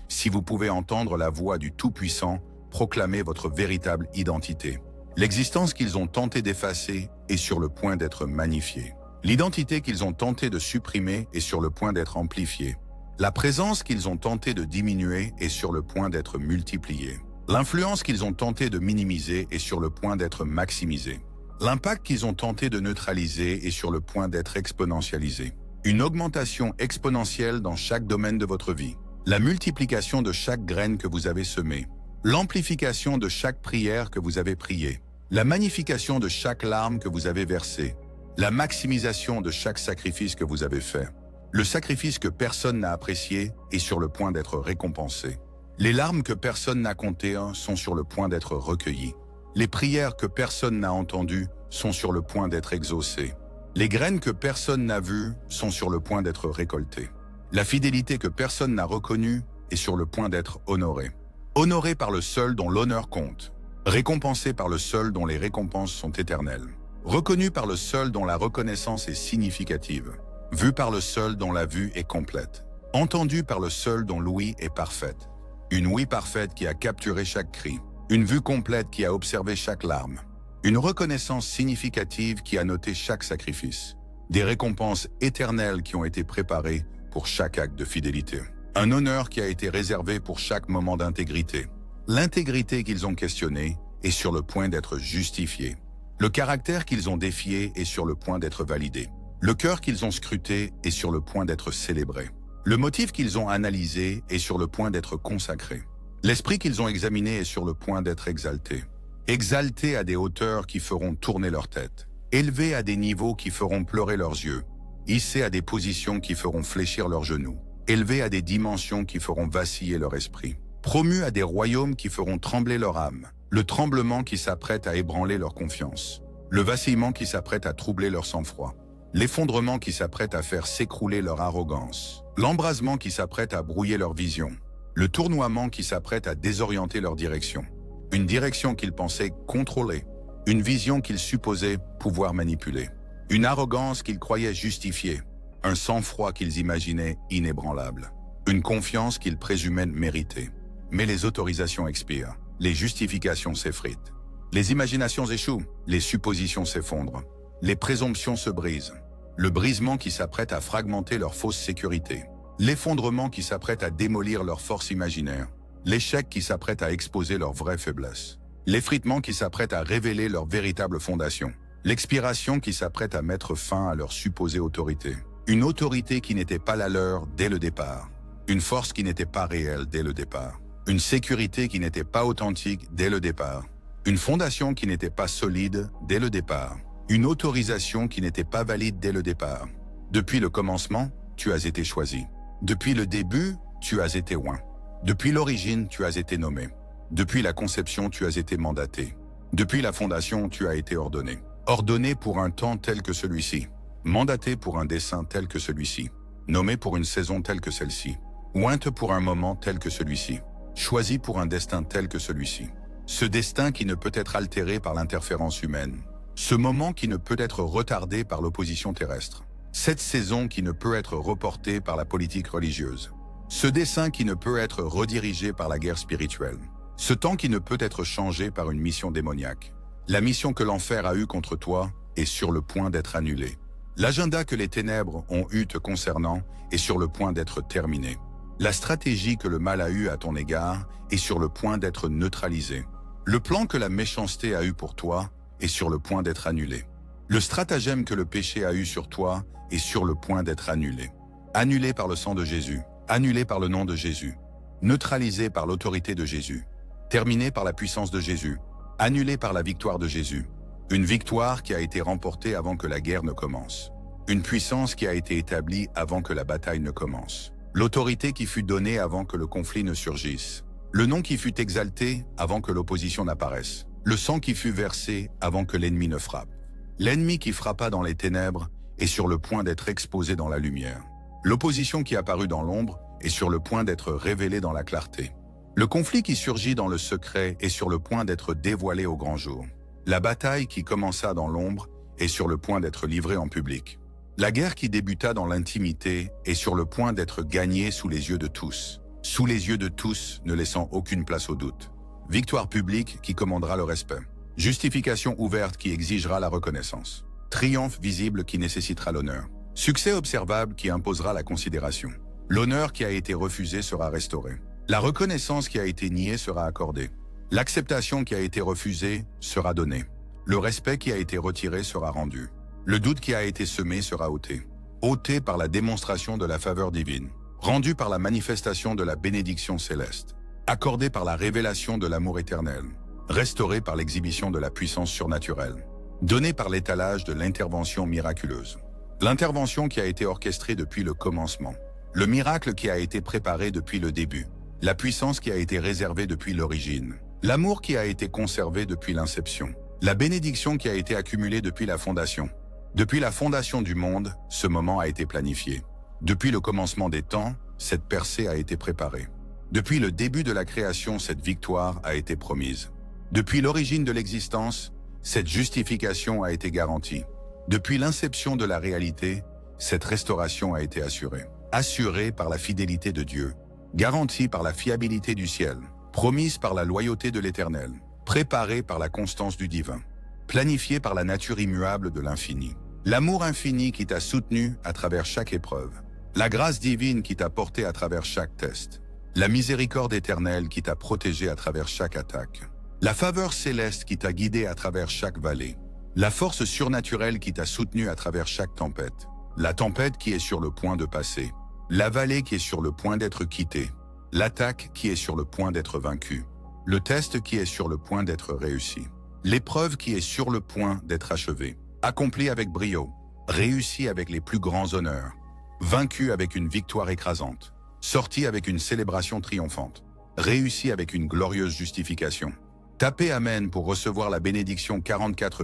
Si vous pouvez entendre la voix du Tout-Puissant proclamer votre véritable identité. L'existence qu'ils ont tenté d'effacer est sur le point d'être magnifiée. L'identité qu'ils ont tenté de supprimer est sur le point d'être amplifiée. La présence qu'ils ont tenté de diminuer est sur le point d'être multipliée. L'influence qu'ils ont tenté de minimiser est sur le point d'être maximisée. L'impact qu'ils ont tenté de neutraliser est sur le point d'être exponentialisé. Une augmentation exponentielle dans chaque domaine de votre vie. La multiplication de chaque graine que vous avez semée. L'amplification de chaque prière que vous avez priée. La magnification de chaque larme que vous avez versée. La maximisation de chaque sacrifice que vous avez fait. Le sacrifice que personne n'a apprécié est sur le point d'être récompensé. Les larmes que personne n'a comptées sont sur le point d'être recueillies. Les prières que personne n'a entendues sont sur le point d'être exaucées. Les graines que personne n'a vues sont sur le point d'être récoltées. La fidélité que personne n'a reconnue est sur le point d'être honorée. Honorée par le seul dont l'honneur compte. Récompensée par le seul dont les récompenses sont éternelles. Reconnue par le seul dont la reconnaissance est significative. Vue par le seul dont la vue est complète. Entendue par le seul dont l'ouïe est parfaite. Une ouïe parfaite qui a capturé chaque cri. Une vue complète qui a observé chaque larme. Une reconnaissance significative qui a noté chaque sacrifice. Des récompenses éternelles qui ont été préparées pour chaque acte de fidélité. Un honneur qui a été réservé pour chaque moment d'intégrité. L'intégrité qu'ils ont questionnée est sur le point d'être justifiée. Le caractère qu'ils ont défié est sur le point d'être validé. Le cœur qu'ils ont scruté est sur le point d'être célébré. Le motif qu'ils ont analysé est sur le point d'être consacré. L'esprit qu'ils ont examiné est sur le point d'être exalté. Exalté à des hauteurs qui feront tourner leur tête. Élevé à des niveaux qui feront pleurer leurs yeux. Hissé à des positions qui feront fléchir leurs genoux. Élevé à des dimensions qui feront vaciller leur esprit. Promu à des royaumes qui feront trembler leur âme. Le tremblement qui s'apprête à ébranler leur confiance. Le vacillement qui s'apprête à troubler leur sang-froid. L'effondrement qui s'apprête à faire s'écrouler leur arrogance. L'embrasement qui s'apprête à brouiller leur vision. Le tournoiement qui s'apprête à désorienter leur direction. Une direction qu'ils pensaient contrôler. Une vision qu'ils supposaient pouvoir manipuler. Une arrogance qu'ils croyaient justifier. Un sang-froid qu'ils imaginaient inébranlable. Une confiance qu'ils présumaient mériter. Mais les autorisations expirent. Les justifications s'effritent. Les imaginations échouent. Les suppositions s'effondrent. Les présomptions se brisent. Le brisement qui s'apprête à fragmenter leur fausse sécurité. L'effondrement qui s'apprête à démolir leur force imaginaire. L'échec qui s'apprête à exposer leur vraie faiblesse. L'effritement qui s'apprête à révéler leur véritable fondation. L'expiration qui s'apprête à mettre fin à leur supposée autorité. Une autorité qui n'était pas la leur dès le départ. Une force qui n'était pas réelle dès le départ. Une sécurité qui n'était pas authentique dès le départ. Une fondation qui n'était pas solide dès le départ. Une autorisation qui n'était pas valide dès le départ. Depuis le commencement, tu as été choisi. Depuis le début, tu as été oint. Depuis l'origine, tu as été nommé. Depuis la conception, tu as été mandaté. Depuis la fondation, tu as été ordonné. Ordonné pour un temps tel que celui-ci. Mandaté pour un dessein tel que celui-ci. Nommé pour une saison telle que celle-ci. Ointe pour un moment tel que celui-ci. Choisi pour un destin tel que celui-ci. Ce destin qui ne peut être altéré par l'interférence humaine. Ce moment qui ne peut être retardé par l'opposition terrestre. Cette saison qui ne peut être reportée par la politique religieuse. Ce dessein qui ne peut être redirigé par la guerre spirituelle. Ce temps qui ne peut être changé par une mission démoniaque. La mission que l'enfer a eue contre toi est sur le point d'être annulée. L'agenda que les ténèbres ont eu te concernant est sur le point d'être terminé. La stratégie que le mal a eue à ton égard est sur le point d'être neutralisée. Le plan que la méchanceté a eu pour toi est sur le point d'être annulé. Le stratagème que le péché a eu sur toi est sur le point d'être annulé. Annulé par le sang de Jésus, annulé par le nom de Jésus, neutralisé par l'autorité de Jésus, terminé par la puissance de Jésus, annulé par la victoire de Jésus. Une victoire qui a été remportée avant que la guerre ne commence. Une puissance qui a été établie avant que la bataille ne commence. L'autorité qui fut donnée avant que le conflit ne surgisse. Le nom qui fut exalté avant que l'opposition n'apparaisse. Le sang qui fut versé avant que l'ennemi ne frappe. L'ennemi qui frappa dans les ténèbres est sur le point d'être exposé dans la lumière. L'opposition qui apparut dans l'ombre est sur le point d'être révélée dans la clarté. Le conflit qui surgit dans le secret est sur le point d'être dévoilé au grand jour. La bataille qui commença dans l'ombre est sur le point d'être livrée en public. La guerre qui débuta dans l'intimité est sur le point d'être gagnée sous les yeux de tous. Sous les yeux de tous, ne laissant aucune place au doute. Victoire publique qui commandera le respect. Justification ouverte qui exigera la reconnaissance. Triomphe visible qui nécessitera l'honneur. Succès observable qui imposera la considération. L'honneur qui a été refusé sera restauré. La reconnaissance qui a été niée sera accordée. L'acceptation qui a été refusée sera donnée. Le respect qui a été retiré sera rendu. Le doute qui a été semé sera ôté. Ôté par la démonstration de la faveur divine. Rendu par la manifestation de la bénédiction céleste. Accordé par la révélation de l'amour éternel. Restauré par l'exhibition de la puissance surnaturelle. Donné par l'étalage de l'intervention miraculeuse. L'intervention qui a été orchestrée depuis le commencement. Le miracle qui a été préparé depuis le début. La puissance qui a été réservée depuis l'origine. L'amour qui a été conservé depuis l'inception. La bénédiction qui a été accumulée depuis la fondation. Depuis la fondation du monde, ce moment a été planifié. Depuis le commencement des temps, cette percée a été préparée. Depuis le début de la création, cette victoire a été promise. Depuis l'origine de l'existence, cette justification a été garantie. Depuis l'inception de la réalité, cette restauration a été assurée. Assurée par la fidélité de Dieu. Garantie par la fiabilité du ciel. Promise par la loyauté de l'Éternel. Préparée par la constance du divin. Planifiée par la nature immuable de l'infini. L'amour infini qui t'a soutenu à travers chaque épreuve. La grâce divine qui t'a porté à travers chaque test. La miséricorde éternelle qui t'a protégé à travers chaque attaque. La faveur céleste qui t'a guidé à travers chaque vallée. La force surnaturelle qui t'a soutenu à travers chaque tempête. La tempête qui est sur le point de passer. La vallée qui est sur le point d'être quittée. L'attaque qui est sur le point d'être vaincue. Le test qui est sur le point d'être réussi. L'épreuve qui est sur le point d'être achevée. Accomplie avec brio. Réussie avec les plus grands honneurs. Vaincue avec une victoire écrasante. Sortie avec une célébration triomphante. Réussie avec une glorieuse justification. Tapez Amen pour recevoir la bénédiction 44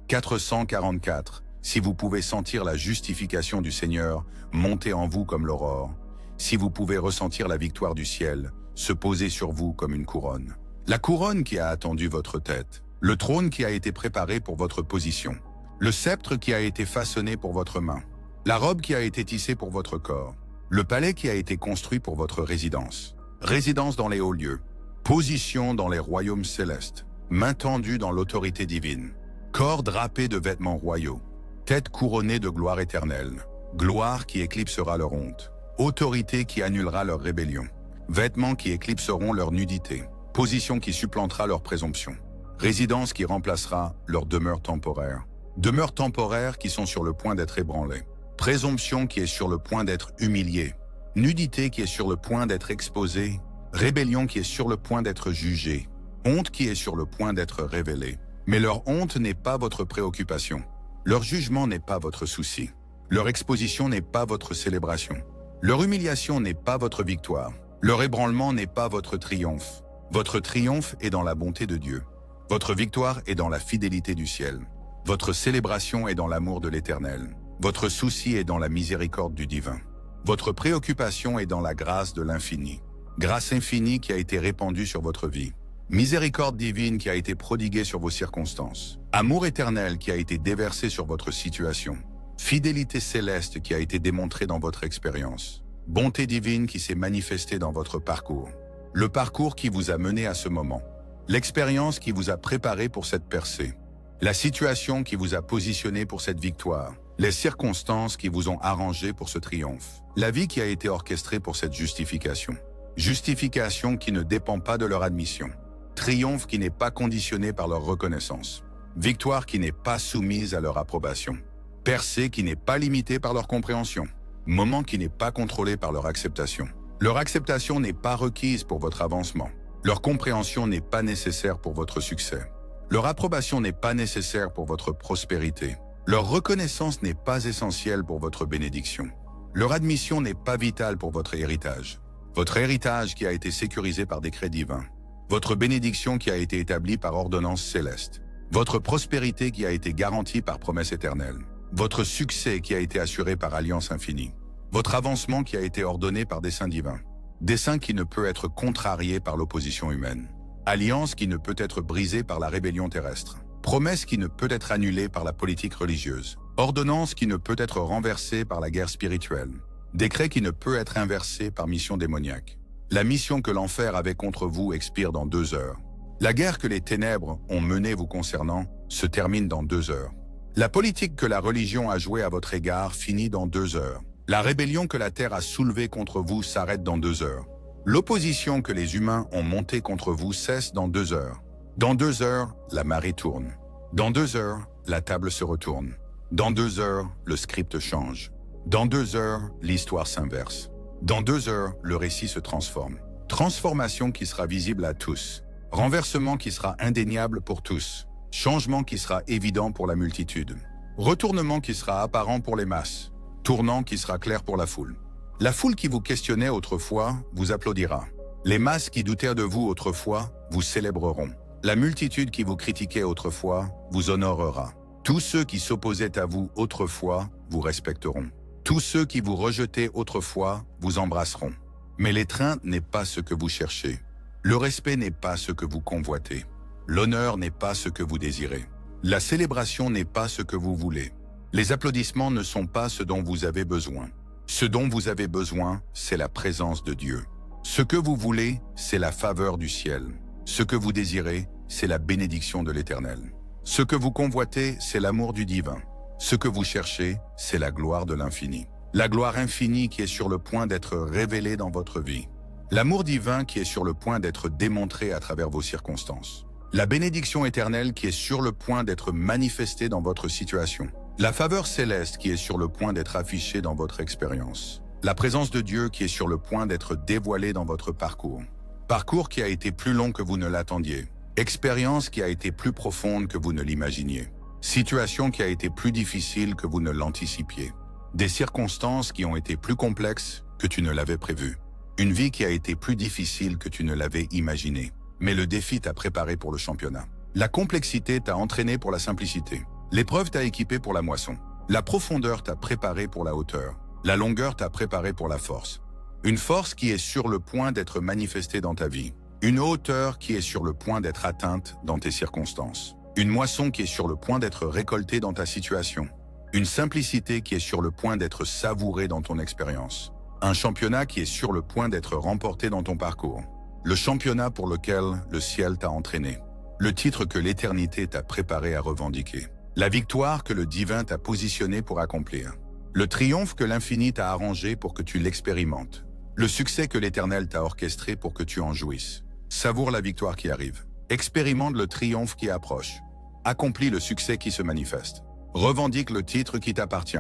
444, si vous pouvez sentir la justification du Seigneur monter en vous comme l'aurore, si vous pouvez ressentir la victoire du ciel se poser sur vous comme une couronne. La couronne qui a attendu votre tête, le trône qui a été préparé pour votre position, le sceptre qui a été façonné pour votre main, la robe qui a été tissée pour votre corps, le palais qui a été construit pour votre résidence, résidence dans les hauts lieux, position dans les royaumes célestes, main tendue dans l'autorité divine, corps drapé de vêtements royaux, tête couronnée de gloire éternelle, gloire qui éclipsera leur honte, autorité qui annulera leur rébellion, vêtements qui éclipseront leur nudité, position qui supplantera leur présomption, résidence qui remplacera leur demeure temporaire qui sont sur le point d'être ébranlées, présomption qui est sur le point d'être humiliée, nudité qui est sur le point d'être exposée, rébellion qui est sur le point d'être jugée, honte qui est sur le point d'être révélée. Mais leur honte n'est pas votre préoccupation. Leur jugement n'est pas votre souci. Leur exposition n'est pas votre célébration. Leur humiliation n'est pas votre victoire. Leur ébranlement n'est pas votre triomphe. Votre triomphe est dans la bonté de Dieu. Votre victoire est dans la fidélité du ciel. Votre célébration est dans l'amour de l'Éternel. Votre souci est dans la miséricorde du divin. Votre préoccupation est dans la grâce de l'infini. Grâce infinie qui a été répandue sur votre vie. Miséricorde divine qui a été prodiguée sur vos circonstances. Amour éternel qui a été déversé sur votre situation. Fidélité céleste qui a été démontrée dans votre expérience. Bonté divine qui s'est manifestée dans votre parcours. Le parcours qui vous a mené à ce moment. L'expérience qui vous a préparé pour cette percée. La situation qui vous a positionné pour cette victoire. Les circonstances qui vous ont arrangé pour ce triomphe. La vie qui a été orchestrée pour cette justification. Justification qui ne dépend pas de leur admission. Triomphe qui n'est pas conditionné par leur reconnaissance. Victoire qui n'est pas soumise à leur approbation. Percée qui n'est pas limitée par leur compréhension. Moment qui n'est pas contrôlé par leur acceptation. Leur acceptation n'est pas requise pour votre avancement. Leur compréhension n'est pas nécessaire pour votre succès. Leur approbation n'est pas nécessaire pour votre prospérité. Leur reconnaissance n'est pas essentielle pour votre bénédiction. Leur admission n'est pas vitale pour votre héritage. Votre héritage qui a été sécurisé par décret divin. Votre bénédiction qui a été établie par ordonnance céleste. Votre prospérité qui a été garantie par promesse éternelle. Votre succès qui a été assuré par alliance infinie. Votre avancement qui a été ordonné par dessein divin. Dessein qui ne peut être contrarié par l'opposition humaine. Alliance qui ne peut être brisée par la rébellion terrestre. Promesse qui ne peut être annulée par la politique religieuse. Ordonnance qui ne peut être renversée par la guerre spirituelle. Décret qui ne peut être inversé par mission démoniaque. La mission que l'enfer avait contre vous expire dans 2 heures. La guerre que les ténèbres ont menée vous concernant se termine dans 2 heures. La politique que la religion a jouée à votre égard finit dans 2 heures. La rébellion que la terre a soulevée contre vous s'arrête dans 2 heures. L'opposition que les humains ont montée contre vous cesse dans 2 heures. Dans 2 heures, la marée tourne. Dans 2 heures, la table se retourne. Dans 2 heures, le script change. Dans 2 heures, l'histoire s'inverse. Dans 2 heures, le récit se transforme. Transformation qui sera visible à tous. Renversement qui sera indéniable pour tous. Changement qui sera évident pour la multitude. Retournement qui sera apparent pour les masses. Tournant qui sera clair pour la foule. La foule qui vous questionnait autrefois vous applaudira. Les masses qui doutaient de vous autrefois vous célébreront. La multitude qui vous critiquait autrefois vous honorera. Tous ceux qui s'opposaient à vous autrefois vous respecteront. Tous ceux qui vous rejetaient autrefois vous embrasseront. Mais l'étreinte n'est pas ce que vous cherchez. Le respect n'est pas ce que vous convoitez. L'honneur n'est pas ce que vous désirez. La célébration n'est pas ce que vous voulez. Les applaudissements ne sont pas ce dont vous avez besoin. Ce dont vous avez besoin, c'est la présence de Dieu. Ce que vous voulez, c'est la faveur du ciel. Ce que vous désirez, c'est la bénédiction de l'Éternel. Ce que vous convoitez, c'est l'amour du divin. Ce que vous cherchez, c'est la gloire de l'infini. La gloire infinie qui est sur le point d'être révélée dans votre vie. L'amour divin qui est sur le point d'être démontré à travers vos circonstances. La bénédiction éternelle qui est sur le point d'être manifestée dans votre situation. La faveur céleste qui est sur le point d'être affichée dans votre expérience. La présence de Dieu qui est sur le point d'être dévoilée dans votre parcours. Parcours qui a été plus long que vous ne l'attendiez. Expérience qui a été plus profonde que vous ne l'imaginiez. Situation qui a été plus difficile que vous ne l'anticipiez. Des circonstances qui ont été plus complexes que tu ne l'avais prévu. Une vie qui a été plus difficile que tu ne l'avais imaginé. Mais le défi t'a préparé pour le championnat. La complexité t'a entraîné pour la simplicité. L'épreuve t'a équipé pour la moisson. La profondeur t'a préparé pour la hauteur. La longueur t'a préparé pour la force. Une force qui est sur le point d'être manifestée dans ta vie. Une hauteur qui est sur le point d'être atteinte dans tes circonstances. Une moisson qui est sur le point d'être récoltée dans ta situation. Une simplicité qui est sur le point d'être savourée dans ton expérience. Un championnat qui est sur le point d'être remporté dans ton parcours. Le championnat pour lequel le ciel t'a entraîné. Le titre que l'éternité t'a préparé à revendiquer. La victoire que le divin t'a positionné pour accomplir. Le triomphe que l'infini t'a arrangé pour que tu l'expérimentes. Le succès que l'Éternel t'a orchestré pour que tu en jouisses. Savoure la victoire qui arrive. Expérimente le triomphe qui approche. Accomplis le succès qui se manifeste. Revendique le titre qui t'appartient.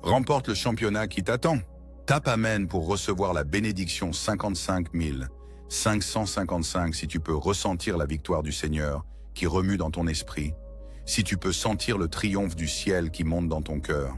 Remporte le championnat qui t'attend. Tape Amen pour recevoir la bénédiction 55 555 si tu peux ressentir la victoire du Seigneur qui remue dans ton esprit. Si tu peux sentir le triomphe du ciel qui monte dans ton cœur.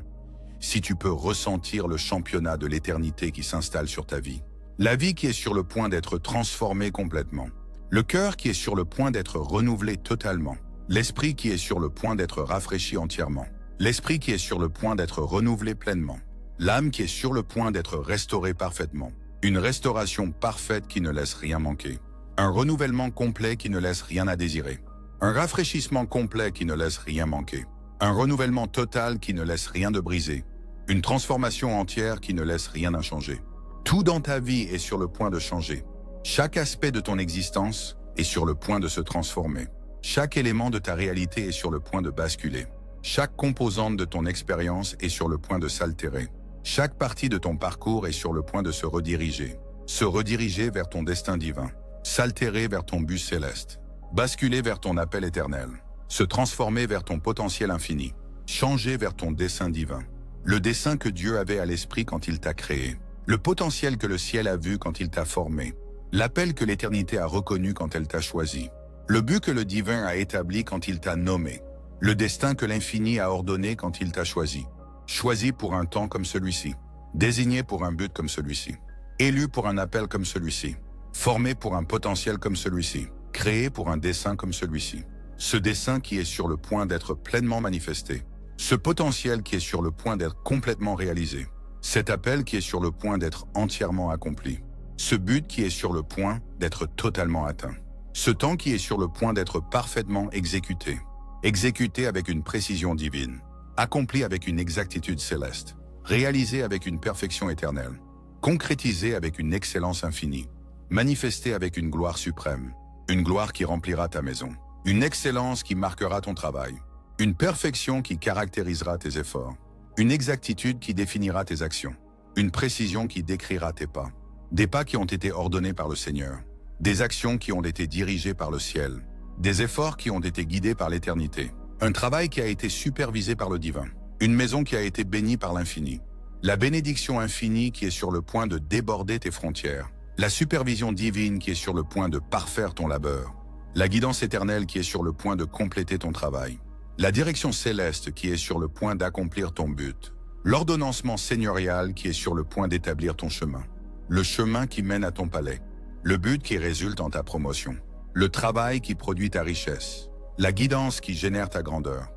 Si tu peux ressentir le championnat de l'éternité qui s'installe sur ta vie. La vie qui est sur le point d'être transformée complètement. Le cœur qui est sur le point d'être renouvelé totalement. L'esprit qui est sur le point d'être rafraîchi entièrement. L'esprit qui est sur le point d'être renouvelé pleinement. L'âme qui est sur le point d'être restaurée parfaitement. Une restauration parfaite qui ne laisse rien manquer. Un renouvellement complet qui ne laisse rien à désirer. Un rafraîchissement complet qui ne laisse rien manquer. Un renouvellement total qui ne laisse rien de brisé. Une transformation entière qui ne laisse rien inchanger. Tout dans ta vie est sur le point de changer. Chaque aspect de ton existence est sur le point de se transformer. Chaque élément de ta réalité est sur le point de basculer. Chaque composante de ton expérience est sur le point de s'altérer. Chaque partie de ton parcours est sur le point de se rediriger vers ton destin divin, s'altérer vers ton but céleste, basculer vers ton appel éternel, se transformer vers ton potentiel infini, changer vers ton dessein divin, le dessein que Dieu avait à l'esprit quand il t'a créé, le potentiel que le ciel a vu quand il t'a formé, l'appel que l'éternité a reconnu quand elle t'a choisi, le but que le divin a établi quand il t'a nommé, le destin que l'infini a ordonné quand il t'a choisi pour un temps comme celui-ci, désigné pour un but comme celui-ci, élu pour un appel comme celui-ci, formé pour un potentiel comme celui-ci, créé pour un dessein comme celui-ci. Ce dessein qui est sur le point d'être pleinement manifesté, ce potentiel qui est sur le point d'être complètement réalisé, cet appel qui est sur le point d'être entièrement accompli, ce but qui est sur le point d'être totalement atteint, ce temps qui est sur le point d'être parfaitement exécuté avec une précision divine, accompli avec une exactitude céleste, réalisé avec une perfection éternelle, concrétisé avec une excellence infinie, manifesté avec une gloire suprême, une gloire qui remplira ta maison, une excellence qui marquera ton travail, une perfection qui caractérisera tes efforts, une exactitude qui définira tes actions, une précision qui décrira tes pas, des pas qui ont été ordonnés par le Seigneur, des actions qui ont été dirigées par le ciel, des efforts qui ont été guidés par l'éternité, un travail qui a été supervisé par le divin, une maison qui a été bénie par l'infini, la bénédiction infinie qui est sur le point de déborder tes frontières, la supervision divine qui est sur le point de parfaire ton labeur, la guidance éternelle qui est sur le point de compléter ton travail, la direction céleste qui est sur le point d'accomplir ton but, l'ordonnancement seigneurial qui est sur le point d'établir ton chemin, le chemin qui mène à ton palais, le but qui résulte en ta promotion, le travail qui produit ta richesse, la guidance qui génère ta grandeur,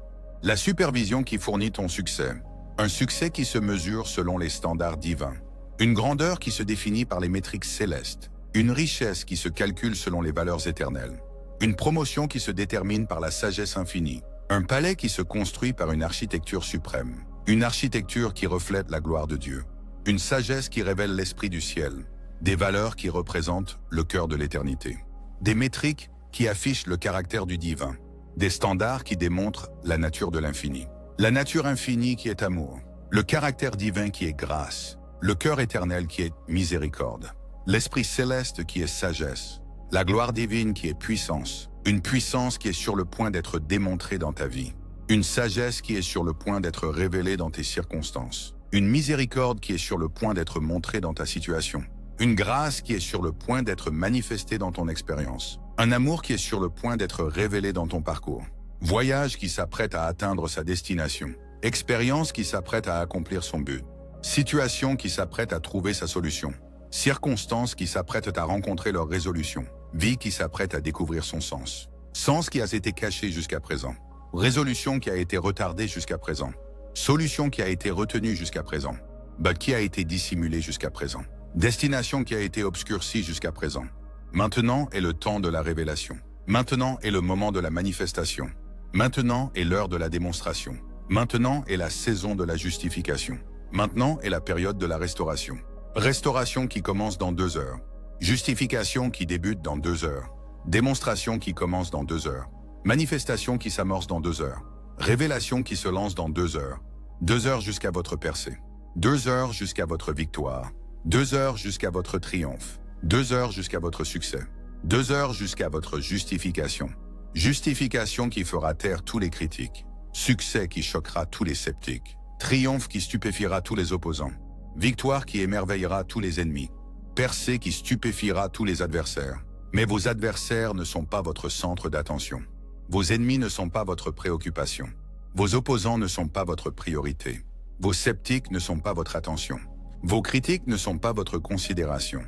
la supervision qui fournit ton succès, un succès qui se mesure selon les standards divins, une grandeur qui se définit par les métriques célestes, une richesse qui se calcule selon les valeurs éternelles, une promotion qui se détermine par la sagesse infinie, un palais qui se construit par une architecture suprême, une architecture qui reflète la gloire de Dieu, une sagesse qui révèle l'esprit du ciel, des valeurs qui représentent le cœur de l'éternité, des métriques qui affichent le caractère du divin, des standards qui démontrent la nature de l'infini, la nature infinie qui est amour, le caractère divin qui est grâce, le cœur éternel qui est miséricorde, l'esprit céleste qui est sagesse, la gloire divine qui est puissance, une puissance qui est sur le point d'être démontrée dans ta vie, une sagesse qui est sur le point d'être révélée dans tes circonstances, une miséricorde qui est sur le point d'être montrée dans ta situation, une grâce qui est sur le point d'être manifestée dans ton expérience, un amour qui est sur le point d'être révélé dans ton parcours, voyage qui s'apprête à atteindre sa destination, expérience qui s'apprête à accomplir son but, situation qui s'apprête à trouver sa solution, circonstances qui s'apprêtent à rencontrer leur résolution, vie qui s'apprête à découvrir son sens, sens qui a été caché jusqu'à présent, résolution qui a été retardée jusqu'à présent, solution qui a été retenue jusqu'à présent, but qui a été dissimulée jusqu'à présent, destination qui a été obscurcie jusqu'à présent. Maintenant est le temps de la révélation. Maintenant est le moment de la manifestation. Maintenant est l'heure de la démonstration. Maintenant est la saison de la justification. Maintenant est la période de la restauration. Restauration qui commence dans 2 heures. Justification qui débute dans 2 heures. Démonstration qui commence dans 2 heures. Manifestation qui s'amorce dans 2 heures. Révélation qui se lance dans 2 heures. 2 heures jusqu'à votre percée. 2 heures jusqu'à votre victoire. 2 heures jusqu'à votre triomphe. 2 heures jusqu'à votre succès. 2 heures jusqu'à votre justification. Justification qui fera taire tous les critiques. Succès qui choquera tous les sceptiques. Triomphe qui stupéfiera tous les opposants. Victoire qui émerveillera tous les ennemis. Percée qui stupéfiera tous les adversaires. Mais vos adversaires ne sont pas votre centre d'attention. Vos ennemis ne sont pas votre préoccupation. Vos opposants ne sont pas votre priorité. Vos sceptiques ne sont pas votre attention. Vos critiques ne sont pas votre considération.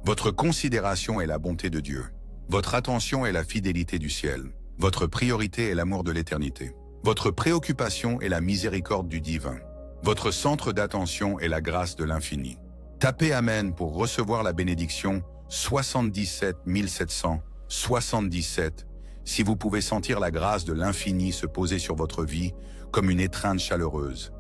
Votre considération est la bonté de Dieu. Votre attention est la fidélité du ciel. Votre priorité est l'amour de l'éternité. Votre préoccupation est la miséricorde du divin. Votre centre d'attention est la grâce de l'infini. Tapez Amen pour recevoir la bénédiction 77 777 si vous pouvez sentir la grâce de l'infini se poser sur votre vie comme une étreinte chaleureuse.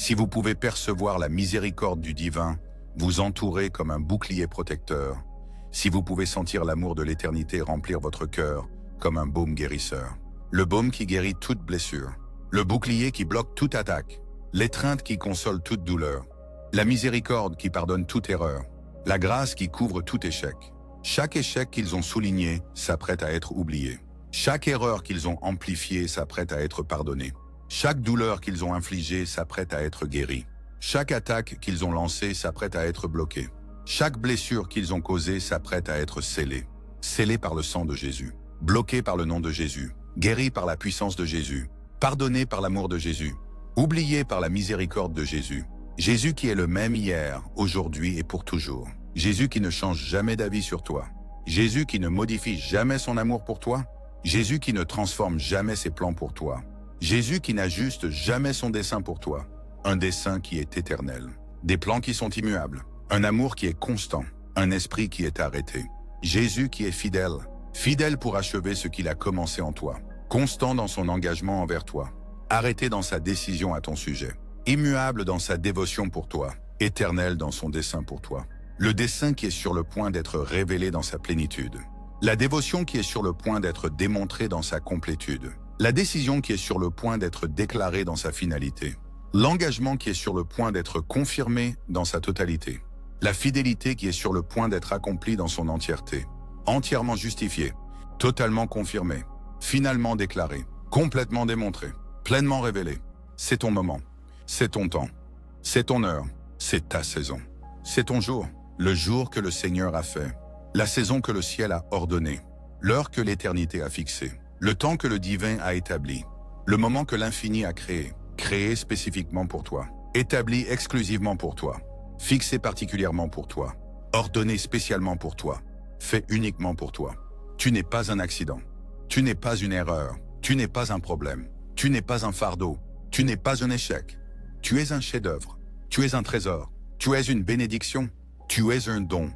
Si vous pouvez percevoir la miséricorde du divin, vous entourer comme un bouclier protecteur, si vous pouvez sentir l'amour de l'éternité remplir votre cœur comme un baume guérisseur, le baume qui guérit toute blessure, le bouclier qui bloque toute attaque, l'étreinte qui console toute douleur, la miséricorde qui pardonne toute erreur, la grâce qui couvre tout échec. Chaque échec qu'ils ont souligné s'apprête à être oublié. Chaque erreur qu'ils ont amplifiée s'apprête à être pardonnée. Chaque douleur qu'ils ont infligée s'apprête à être guérie. Chaque attaque qu'ils ont lancée s'apprête à être bloquée. Chaque blessure qu'ils ont causée s'apprête à être scellée. Scellée par le sang de Jésus. Bloquée par le nom de Jésus. Guérie par la puissance de Jésus. Pardonnée par l'amour de Jésus. Oubliée par la miséricorde de Jésus. Jésus qui est le même hier, aujourd'hui et pour toujours. Jésus qui ne change jamais d'avis sur toi. Jésus qui ne modifie jamais son amour pour toi. Jésus qui ne transforme jamais ses plans pour toi. Jésus qui n'ajuste jamais son dessein pour toi. Un dessein qui est éternel. Des plans qui sont immuables. Un amour qui est constant. Un esprit qui est arrêté. Jésus qui est fidèle. Fidèle pour achever ce qu'il a commencé en toi. Constant dans son engagement envers toi. Arrêté dans sa décision à ton sujet. Immuable dans sa dévotion pour toi. Éternel dans son dessein pour toi. Le dessein qui est sur le point d'être révélé dans sa plénitude. La dévotion qui est sur le point d'être démontrée dans sa complétude. La décision qui est sur le point d'être déclarée dans sa finalité. L'engagement qui est sur le point d'être confirmé dans sa totalité. La fidélité qui est sur le point d'être accomplie dans son entièreté. Entièrement justifiée, totalement confirmée, finalement déclarée, complètement démontrée, pleinement révélée. C'est ton moment, c'est ton temps, c'est ton heure, c'est ta saison. C'est ton jour, le jour que le Seigneur a fait, la saison que le ciel a ordonnée, l'heure que l'éternité a fixée, le temps que le divin a établi, le moment que l'infini a créé, créé spécifiquement pour toi, établi exclusivement pour toi, fixé particulièrement pour toi, ordonné spécialement pour toi, fait uniquement pour toi. Tu n'es pas un accident, tu n'es pas une erreur, tu n'es pas un problème, tu n'es pas un fardeau, tu n'es pas un échec. Tu es un chef-d'œuvre, tu es un trésor, tu es une bénédiction, tu es un don,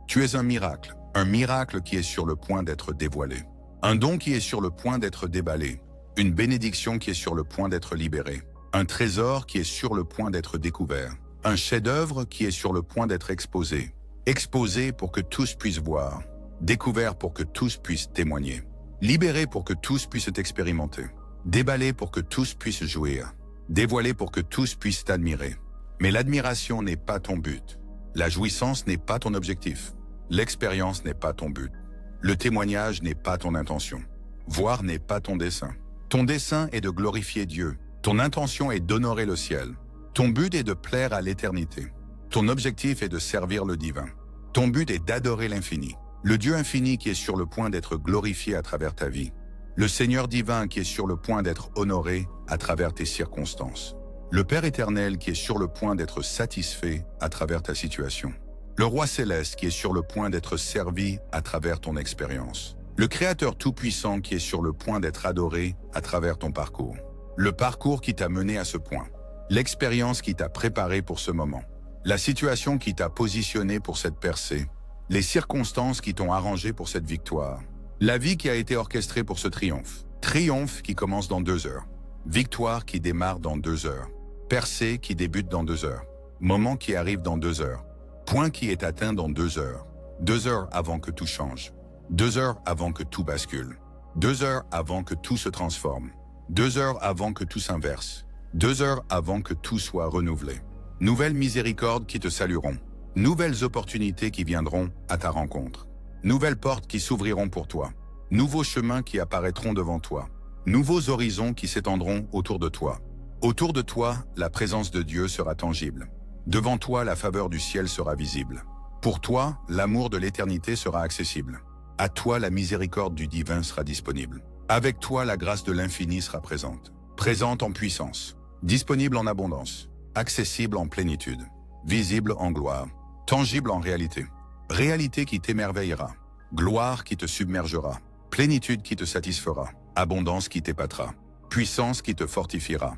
tu es un miracle qui est sur le point d'être dévoilé, un don qui est sur le point d'être déballé, une bénédiction qui est sur le point d'être libérée, un trésor qui est sur le point d'être découvert, un chef-d'œuvre qui est sur le point d'être exposé, exposé pour que tous puissent voir, découvert pour que tous puissent témoigner, libéré pour que tous puissent expérimenter, déballé pour que tous puissent jouir, dévoilé pour que tous puissent t'admirer. Mais l'admiration n'est pas ton but. La jouissance n'est pas ton objectif. L'expérience n'est pas ton but. Le témoignage n'est pas ton intention. Voir n'est pas ton dessein. Ton dessein est de glorifier Dieu. Ton intention est d'honorer le ciel. Ton but est de plaire à l'éternité. Ton objectif est de servir le divin. Ton but est d'adorer l'infini. Le Dieu infini qui est sur le point d'être glorifié à travers ta vie. Le Seigneur divin qui est sur le point d'être honoré à travers tes circonstances. Le Père éternel qui est sur le point d'être satisfait à travers ta situation. Le Roi céleste qui est sur le point d'être servi à travers ton expérience. Le Créateur tout-puissant qui est sur le point d'être adoré à travers ton parcours. Le parcours qui t'a mené à ce point. L'expérience qui t'a préparé pour ce moment. La situation qui t'a positionné pour cette percée. Les circonstances qui t'ont arrangé pour cette victoire. La vie qui a été orchestrée pour ce triomphe. Triomphe qui commence dans 2 heures. Victoire qui démarre dans 2 heures. Percée qui débute dans 2 heures. Moment qui arrive dans 2 heures. Point qui est atteint dans 2 heures. 2 heures avant que tout change. 2 heures avant que tout bascule. 2 heures avant que tout se transforme. 2 heures avant que tout s'inverse. 2 heures avant que tout soit renouvelé. Nouvelles miséricordes qui te salueront. Nouvelles opportunités qui viendront à ta rencontre. Nouvelles portes qui s'ouvriront pour toi. Nouveaux chemins qui apparaîtront devant toi. Nouveaux horizons qui s'étendront autour de toi. Autour de toi, la présence de Dieu sera tangible. Devant toi, la faveur du ciel sera visible. Pour toi, l'amour de l'éternité sera accessible. À toi, la miséricorde du divin sera disponible. Avec toi, la grâce de l'infini sera présente. Présente en puissance. Disponible en abondance. Accessible en plénitude. Visible en gloire. Tangible en réalité. Réalité qui t'émerveillera. Gloire qui te submergera. Plénitude qui te satisfera. Abondance qui t'épatera. Puissance qui te fortifiera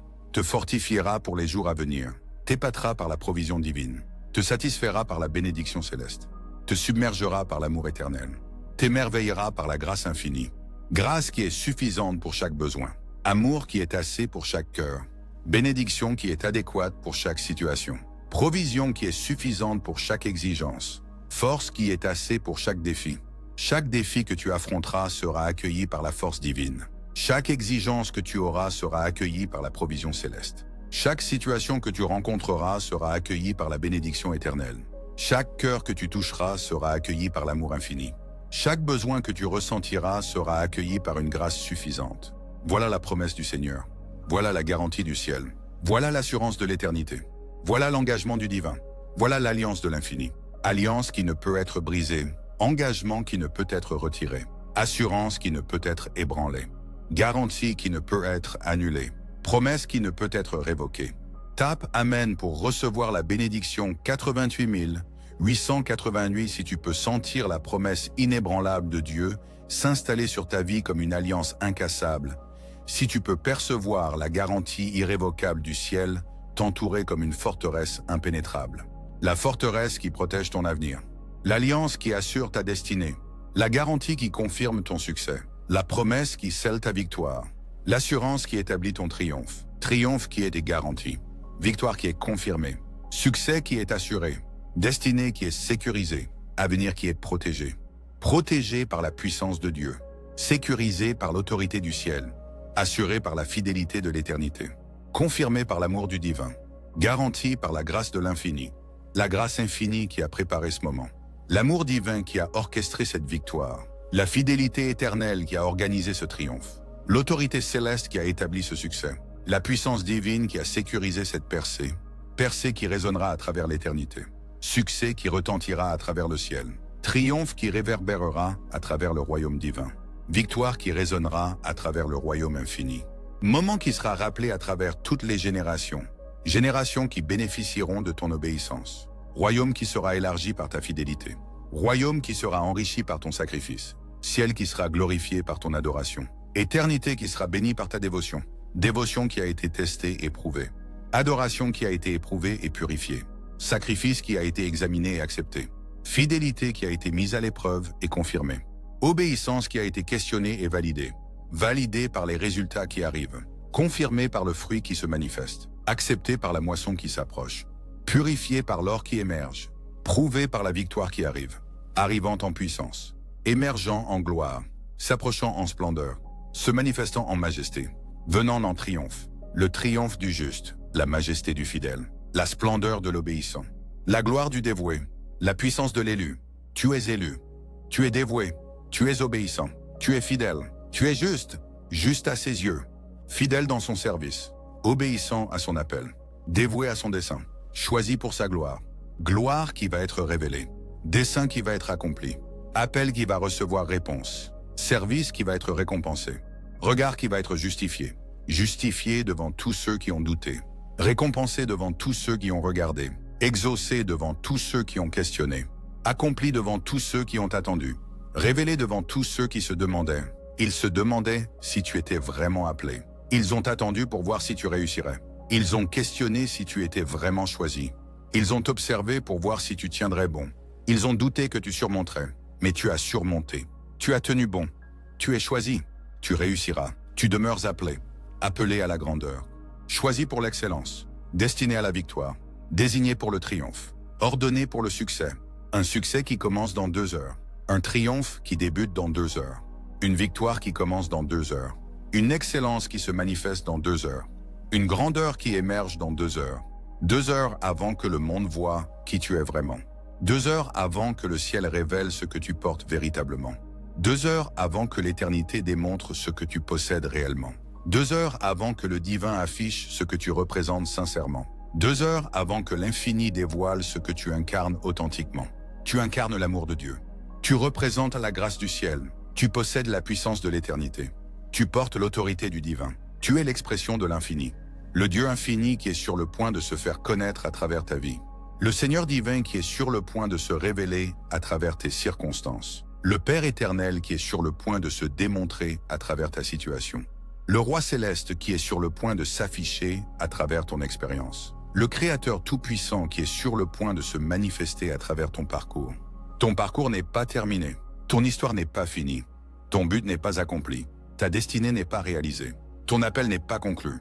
pour les jours à venir. T'épatera par la provision divine. Te satisfera par la bénédiction céleste. Te submergera par l'amour éternel. T'émerveillera par la grâce infinie. Grâce qui est suffisante pour chaque besoin. Amour qui est assez pour chaque cœur. bénédiction qui est adéquate pour chaque situation, provision qui est suffisante pour chaque exigence, force qui est assez pour chaque défi. Chaque défi que tu affronteras sera accueilli par la force divine. Chaque exigence que tu auras sera accueillie par la provision céleste. Chaque situation que tu rencontreras sera accueillie par la bénédiction éternelle. Chaque cœur que tu toucheras sera accueilli par l'amour infini. Chaque besoin que tu ressentiras sera accueilli par une grâce suffisante. Voilà la promesse du Seigneur. Voilà la garantie du ciel. Voilà l'assurance de l'éternité. Voilà l'engagement du divin. Voilà l'alliance de l'infini. Alliance qui ne peut être brisée. Engagement qui ne peut être retiré. Assurance qui ne peut être ébranlée. Garantie qui ne peut être annulée. Promesse qui ne peut être révoquée. Tape Amen pour recevoir la bénédiction 88 888 si tu peux sentir la promesse inébranlable de Dieu s'installer sur ta vie comme une alliance incassable. Si tu peux percevoir la garantie irrévocable du ciel t'entourer comme une forteresse impénétrable. La forteresse qui protège ton avenir. L'alliance qui assure ta destinée. La garantie qui confirme ton succès. La promesse qui scelle ta victoire. L'assurance qui établit ton triomphe. Triomphe qui est garanti. Victoire qui est confirmée. Succès qui est assuré. Destinée qui est sécurisée. Avenir qui est protégé. Protégé par la puissance de Dieu. Sécurisé par l'autorité du ciel. Assuré par la fidélité de l'éternité. Confirmé par l'amour du divin. Garanti par la grâce de l'infini. La grâce infinie qui a préparé ce moment. L'amour divin qui a orchestré cette victoire. La fidélité éternelle qui a organisé ce triomphe. L'autorité céleste qui a établi ce succès. La puissance divine qui a sécurisé cette percée. Percée qui résonnera à travers l'éternité. Succès qui retentira à travers le ciel. Triomphe qui réverbérera à travers le royaume divin. Victoire qui résonnera à travers le royaume infini. Moment qui sera rappelé à travers toutes les générations. Générations qui bénéficieront de ton obéissance. Royaume qui sera élargi par ta fidélité. Royaume qui sera enrichi par ton sacrifice. Ciel qui sera glorifié par ton adoration. Éternité qui sera bénie par ta dévotion. Dévotion qui a été testée et prouvée. Adoration qui a été éprouvée et purifiée. Sacrifice qui a été examiné et accepté. Fidélité qui a été mise à l'épreuve et confirmée. Obéissance qui a été questionnée et validée. Validée par les résultats qui arrivent. Confirmée par le fruit qui se manifeste. Acceptée par la moisson qui s'approche. Purifiée par l'or qui émerge. Prouvée par la victoire qui arrive. Arrivant en puissance. Émergeant en gloire. S'approchant en splendeur. Se manifestant en majesté. Venant en triomphe. Le triomphe du juste. La majesté du fidèle. La splendeur de l'obéissant. La gloire du dévoué. La puissance de l'élu. Tu es élu. Tu es dévoué. Tu es obéissant. Tu es fidèle. Tu es juste. Juste à ses yeux. Fidèle dans son service. Obéissant à son appel. Dévoué à son dessein. Choisi pour sa gloire. Gloire qui va être révélée. Dessein qui va être accompli. Appel qui va recevoir réponse. Service qui va être récompensé. Regard qui va être justifié. Justifié devant tous ceux qui ont douté. Récompensé devant tous ceux qui ont regardé. Exaucé devant tous ceux qui ont questionné. Accompli devant tous ceux qui ont attendu. Révélé devant tous ceux qui se demandaient. Ils se demandaient si tu étais vraiment appelé. Ils ont attendu pour voir si tu réussirais. Ils ont questionné si tu étais vraiment choisi. Ils ont observé pour voir si tu tiendrais bon. Ils ont douté que tu surmonterais, mais tu as surmonté. Tu as tenu bon. Tu es choisi. Tu réussiras. Tu demeures appelé. Appelé à la grandeur. Choisi pour l'excellence. Destiné à la victoire. Désigné pour le triomphe. Ordonné pour le succès. Un succès qui commence dans 2 heures. Un triomphe qui débute dans 2 heures. Une victoire qui commence dans 2 heures. Une excellence qui se manifeste dans 2 heures. Une grandeur qui émerge dans 2 heures. 2 heures avant que le monde voie qui tu es vraiment. 2 heures avant que le ciel révèle ce que tu portes véritablement. 2 heures avant que l'éternité démontre ce que tu possèdes réellement. 2 heures avant que le divin affiche ce que tu représentes sincèrement. 2 heures avant que l'infini dévoile ce que tu incarnes authentiquement. Tu incarnes l'amour de Dieu. Tu représentes la grâce du ciel. Tu possèdes la puissance de l'éternité. Tu portes l'autorité du divin. Tu es l'expression de l'infini. Le Dieu infini qui est sur le point de se faire connaître à travers ta vie. Le Seigneur divin qui est sur le point de se révéler à travers tes circonstances. Le Père éternel qui est sur le point de se démontrer à travers ta situation. Le Roi céleste qui est sur le point de s'afficher à travers ton expérience. Le Créateur tout-puissant qui est sur le point de se manifester à travers ton parcours. Ton parcours n'est pas terminé. Ton histoire n'est pas finie. Ton but n'est pas accompli. Ta destinée n'est pas réalisée. Ton appel n'est pas conclu.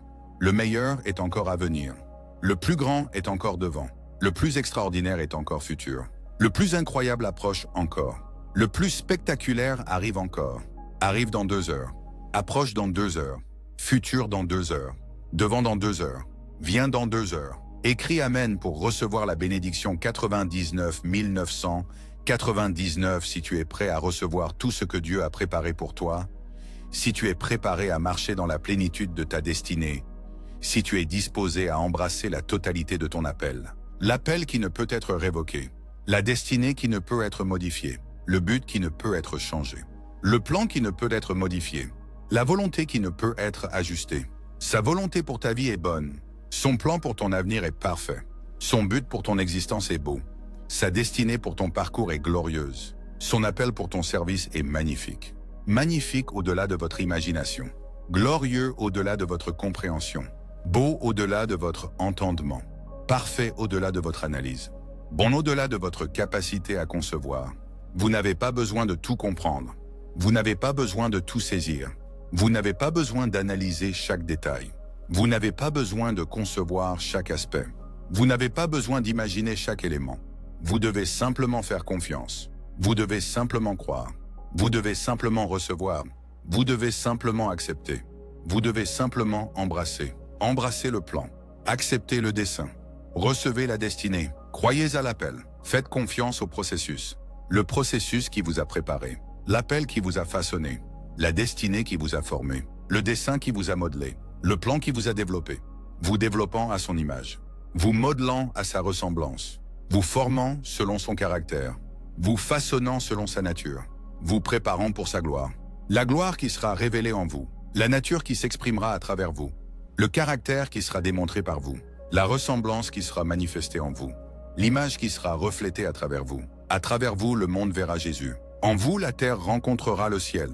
Le meilleur est encore à venir. Le plus grand est encore devant. Le plus extraordinaire est encore futur. Le plus incroyable approche encore. Le plus spectaculaire arrive encore. Arrive dans 2 heures. Approche dans 2 heures. Futur dans 2 heures. Devant dans 2 heures. Viens dans 2 heures. Écris Amen pour recevoir la bénédiction 99 999 si tu es prêt à recevoir tout ce que Dieu a préparé pour toi, si tu es préparé à marcher dans la plénitude de ta destinée, si tu es disposé à embrasser la totalité de ton appel. L'appel qui ne peut être révoqué, la destinée qui ne peut être modifiée, le but qui ne peut être changé, le plan qui ne peut être modifié, la volonté qui ne peut être ajustée. Sa volonté pour ta vie est bonne. Son plan pour ton avenir est parfait. Son but pour ton existence est beau. Sa destinée pour ton parcours est glorieuse. Son appel pour ton service est magnifique. Magnifique au-delà de votre imagination. Glorieux au-delà de votre compréhension. Beau au-delà de votre entendement. Parfait au-delà de votre analyse. Bon au-delà de votre capacité à concevoir. Vous n'avez pas besoin de tout comprendre. Vous n'avez pas besoin de tout saisir. Vous n'avez pas besoin d'analyser chaque détail. Vous n'avez pas besoin de concevoir chaque aspect. Vous n'avez pas besoin d'imaginer chaque élément. Vous devez simplement faire confiance. Vous devez simplement croire. Vous devez simplement recevoir. Vous devez simplement accepter. Vous devez simplement embrasser. Embrassez le plan. Acceptez le dessein. Recevez la destinée. Croyez à l'appel. Faites confiance au processus. Le processus qui vous a préparé. L'appel qui vous a façonné. La destinée qui vous a formé. Le dessein qui vous a modelé. Le plan qui vous a développé, vous développant à son image, vous modelant à sa ressemblance, vous formant selon son caractère, vous façonnant selon sa nature, vous préparant pour sa gloire. La gloire qui sera révélée en vous, la nature qui s'exprimera à travers vous, le caractère qui sera démontré par vous, la ressemblance qui sera manifestée en vous, l'image qui sera reflétée à travers vous. À travers vous, le monde verra Jésus. En vous, la terre rencontrera le ciel.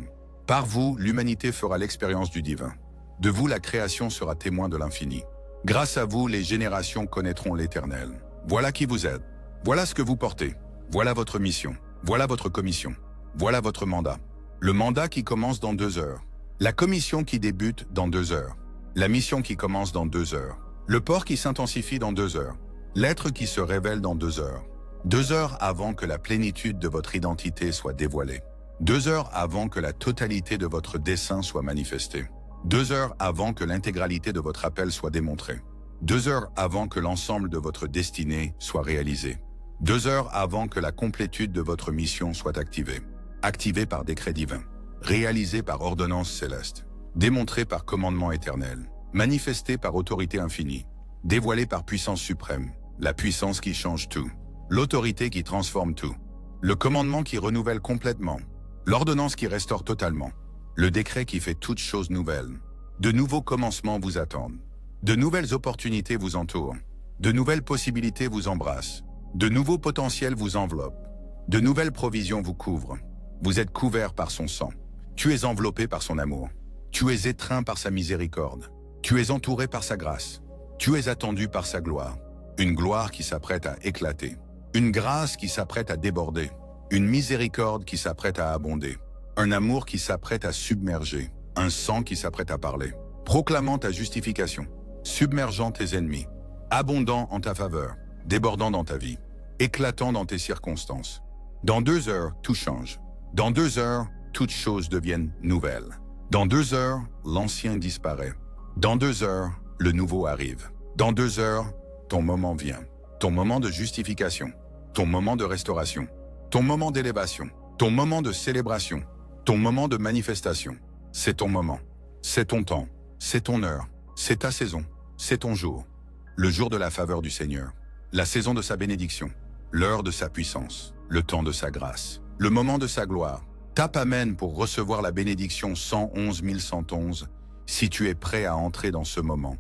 Par vous, l'humanité fera l'expérience du divin. De vous, la création sera témoin de l'infini. Grâce à vous, les générations connaîtront l'Éternel. Voilà qui vous êtes. Voilà ce que vous portez. Voilà votre mission. Voilà votre commission. Voilà votre mandat. Le mandat qui commence dans 2 heures. La commission qui débute dans 2 heures. La mission qui commence dans 2 heures. Le port qui s'intensifie dans 2 heures. L'être qui se révèle dans 2 heures. 2 heures avant que la plénitude de votre identité soit dévoilée. 2 heures avant que la totalité de votre dessein soit manifestée. 2 heures avant que l'intégralité de votre appel soit démontrée. 2 heures avant que l'ensemble de votre destinée soit réalisé. 2 heures avant que la complétude de votre mission soit activée. Activée par décret divin. Réalisée par ordonnance céleste. Démontrée par commandement éternel. Manifestée par autorité infinie. Dévoilée par puissance suprême. La puissance qui change tout. L'autorité qui transforme tout. Le commandement qui renouvelle complètement. L'ordonnance qui restaure totalement. Le décret qui fait toutes choses nouvelles. De nouveaux commencements vous attendent. De nouvelles opportunités vous entourent. De nouvelles possibilités vous embrassent. De nouveaux potentiels vous enveloppent. De nouvelles provisions vous couvrent. Vous êtes couvert par son sang. Tu es enveloppé par son amour. Tu es étreint par sa miséricorde. Tu es entouré par sa grâce. Tu es attendu par sa gloire. Une gloire qui s'apprête à éclater. Une grâce qui s'apprête à déborder. Une miséricorde qui s'apprête à abonder. Un amour qui s'apprête à submerger, un sang qui s'apprête à parler, proclamant ta justification, submergeant tes ennemis, abondant en ta faveur, débordant dans ta vie, éclatant dans tes circonstances. Dans 2 heures, tout change. Dans 2 heures, toutes choses deviennent nouvelles. Dans 2 heures, l'ancien disparaît. Dans 2 heures, le nouveau arrive. Dans 2 heures, ton moment vient. Ton moment de justification, ton moment de restauration, ton moment d'élévation, ton moment de célébration, ton moment de manifestation. C'est ton moment, c'est ton temps, c'est ton heure, c'est ta saison, c'est ton jour. Le jour de la faveur du Seigneur, la saison de sa bénédiction, l'heure de sa puissance, le temps de sa grâce, le moment de sa gloire. Tape Amen pour recevoir la bénédiction 111 111 si tu es prêt à entrer dans ce moment,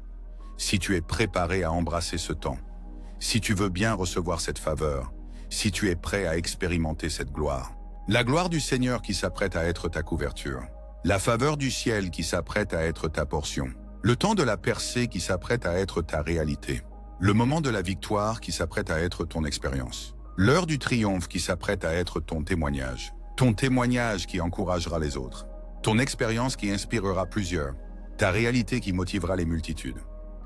si tu es préparé à embrasser ce temps, si tu veux bien recevoir cette faveur, si tu es prêt à expérimenter cette gloire. La gloire du Seigneur qui s'apprête à être ta couverture. La faveur du ciel qui s'apprête à être ta portion. Le temps de la percée qui s'apprête à être ta réalité. Le moment de la victoire qui s'apprête à être ton expérience. L'heure du triomphe qui s'apprête à être ton témoignage. Ton témoignage qui encouragera les autres. Ton expérience qui inspirera plusieurs. Ta réalité qui motivera les multitudes.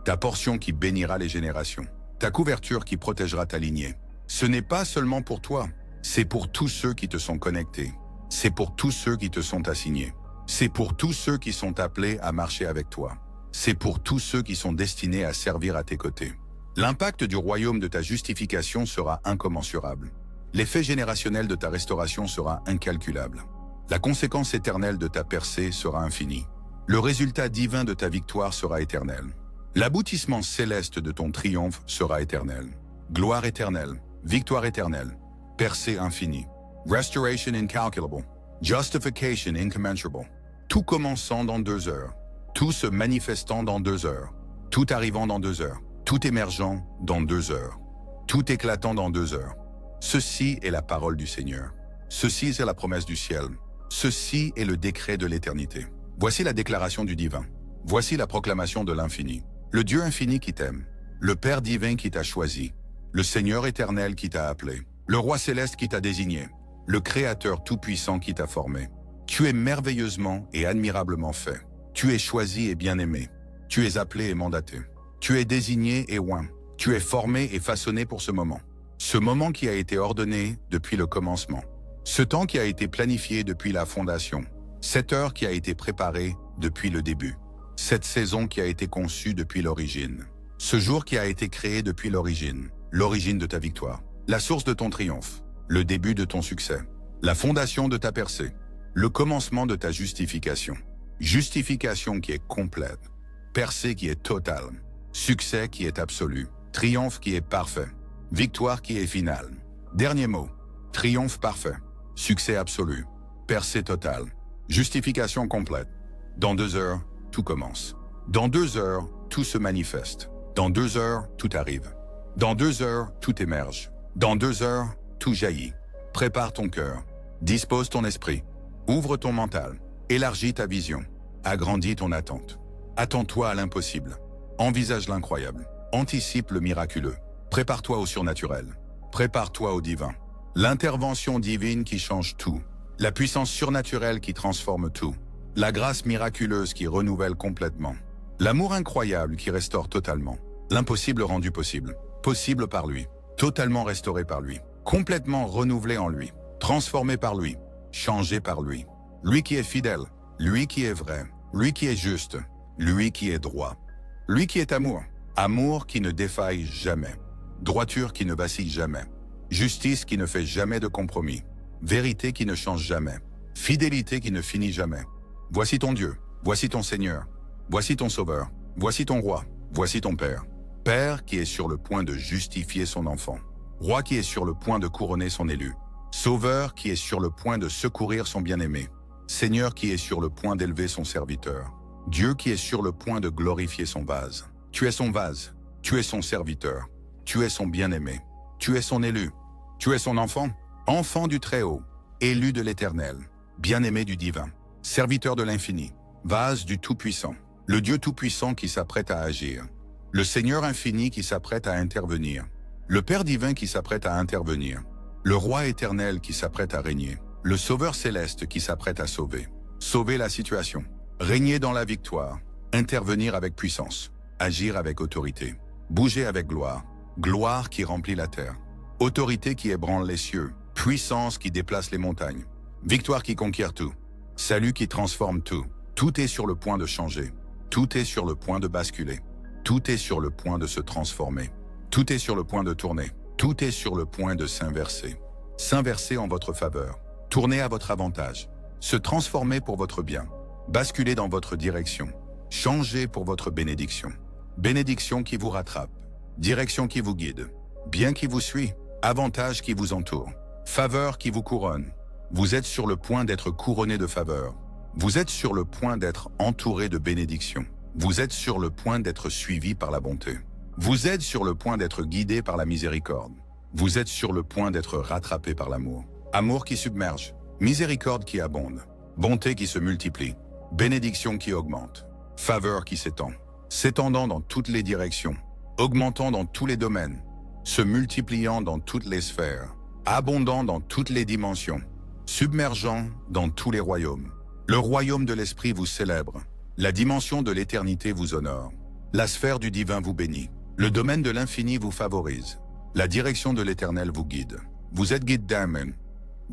ta portion qui bénira les générations, ta couverture qui protégera ta lignée. Ce n'est pas seulement pour toi, c'est pour tous ceux qui te sont connectés. C'est pour tous ceux qui te sont assignés. C'est pour tous ceux qui sont appelés à marcher avec toi. C'est pour tous ceux qui sont destinés à servir à tes côtés. L'impact du royaume de ta justification sera incommensurable. L'effet générationnel de ta restauration sera incalculable. La conséquence éternelle de ta percée sera infinie. Le résultat divin de ta victoire sera éternel. L'aboutissement céleste de ton triomphe sera éternel. Gloire éternelle, victoire éternelle, percée infinie, restoration incalculable, justification incommensurable. Tout commençant dans 2 heures, tout se manifestant dans 2 heures, tout arrivant dans 2 heures, tout émergeant dans 2 heures, tout éclatant dans 2 heures. Ceci est la parole du Seigneur. Ceci est la promesse du ciel. Ceci est le décret de l'éternité. Voici la déclaration du divin. Voici la proclamation de l'infini. Le Dieu infini qui t'aime, le Père divin qui t'a choisi, le Seigneur éternel qui t'a appelé, le Roi céleste qui t'a désigné, le Créateur tout-puissant qui t'a formé. Tu es merveilleusement et admirablement fait. Tu es choisi et bien-aimé. Tu es appelé et mandaté. Tu es désigné et oint. Tu es formé et façonné pour ce moment. Ce moment qui a été ordonné depuis le commencement. Ce temps qui a été planifié depuis la fondation. Cette heure qui a été préparée depuis le début. Cette saison qui a été conçue depuis l'origine. Ce jour qui a été créé depuis l'origine. L'origine de ta victoire. La source de ton triomphe. Le début de ton succès. La fondation de ta percée. Le commencement de ta justification. Justification qui est complète. Percée qui est totale. Succès qui est absolu. Triomphe qui est parfait. Victoire qui est finale. Dernier mot. Triomphe parfait. Succès absolu. Percée totale. Justification complète. Dans 2 heures, tout commence. Dans 2 heures, tout se manifeste. Dans 2 heures, tout arrive. Dans 2 heures, tout émerge. Dans 2 heures, tout jaillit. Prépare ton cœur. Dispose ton esprit. Ouvre ton mental. Élargis ta vision. Agrandis ton attente. Attends-toi à l'impossible. Envisage l'incroyable. Anticipe le miraculeux. Prépare-toi au surnaturel. Prépare-toi au divin. L'intervention divine qui change tout. La puissance surnaturelle qui transforme tout. La grâce miraculeuse qui renouvelle complètement. L'amour incroyable qui restaure totalement. L'impossible rendu possible. Possible par lui. Totalement restauré par lui. Complètement renouvelé en lui. Transformé par lui. Changé par lui. Lui qui est fidèle. Lui qui est vrai. Lui qui est juste. Lui qui est droit. Lui qui est amour. Amour qui ne défaille jamais. Droiture qui ne vacille jamais. Justice qui ne fait jamais de compromis. Vérité qui ne change jamais. Fidélité qui ne finit jamais. Voici ton Dieu. Voici ton Seigneur. Voici ton Sauveur. Voici ton Roi. Voici ton Père. Père qui est sur le point de justifier son enfant. Roi qui est sur le point de couronner son élu. Sauveur qui est sur le point de secourir son bien-aimé. Seigneur qui est sur le point d'élever son serviteur. Dieu qui est sur le point de glorifier son vase. Tu es son vase. Tu es son serviteur. Tu es son bien-aimé. Tu es son élu. Tu es son enfant. Enfant du Très-Haut. Élu de l'Éternel. Bien-aimé du divin. Serviteur de l'infini. Vase du Tout-Puissant. Le Dieu Tout-Puissant qui s'apprête à agir. Le Seigneur infini qui s'apprête à intervenir. Le Père divin qui s'apprête à intervenir. Le Roi éternel qui s'apprête à régner. Le Sauveur céleste qui s'apprête à sauver. Sauver la situation. Régner dans la victoire. Intervenir avec puissance. Agir avec autorité. Bouger avec gloire. Gloire qui remplit la terre. Autorité qui ébranle les cieux. Puissance qui déplace les montagnes. Victoire qui conquiert tout. Salut qui transforme tout. Tout est sur le point de changer. Tout est sur le point de basculer. Tout est sur le point de se transformer. Tout est sur le point de tourner. Tout est sur le point de s'inverser. S'inverser en votre faveur. Tourner à votre avantage. Se transformer pour votre bien. Basculer dans votre direction. Changer pour votre bénédiction. Bénédiction qui vous rattrape. Direction qui vous guide. Bien qui vous suit. Avantage qui vous entoure. Faveur qui vous couronne. Vous êtes sur le point d'être couronné de faveur. Vous êtes sur le point d'être entouré de bénédictions. Vous êtes sur le point d'être suivi par la bonté. Vous êtes sur le point d'être guidé par la miséricorde. Vous êtes sur le point d'être rattrapé par l'amour. Amour qui submerge. Miséricorde qui abonde. Bonté qui se multiplie. Bénédiction qui augmente. Faveur qui s'étend. S'étendant dans toutes les directions. Augmentant dans tous les domaines. Se multipliant dans toutes les sphères. Abondant dans toutes les dimensions. Submergeant dans tous les royaumes. Le royaume de l'esprit vous célèbre. La dimension de l'éternité vous honore. La sphère du divin vous bénit. Le domaine de l'infini vous favorise. La direction de l'Éternel vous guide. Vous êtes guidé d'Amen.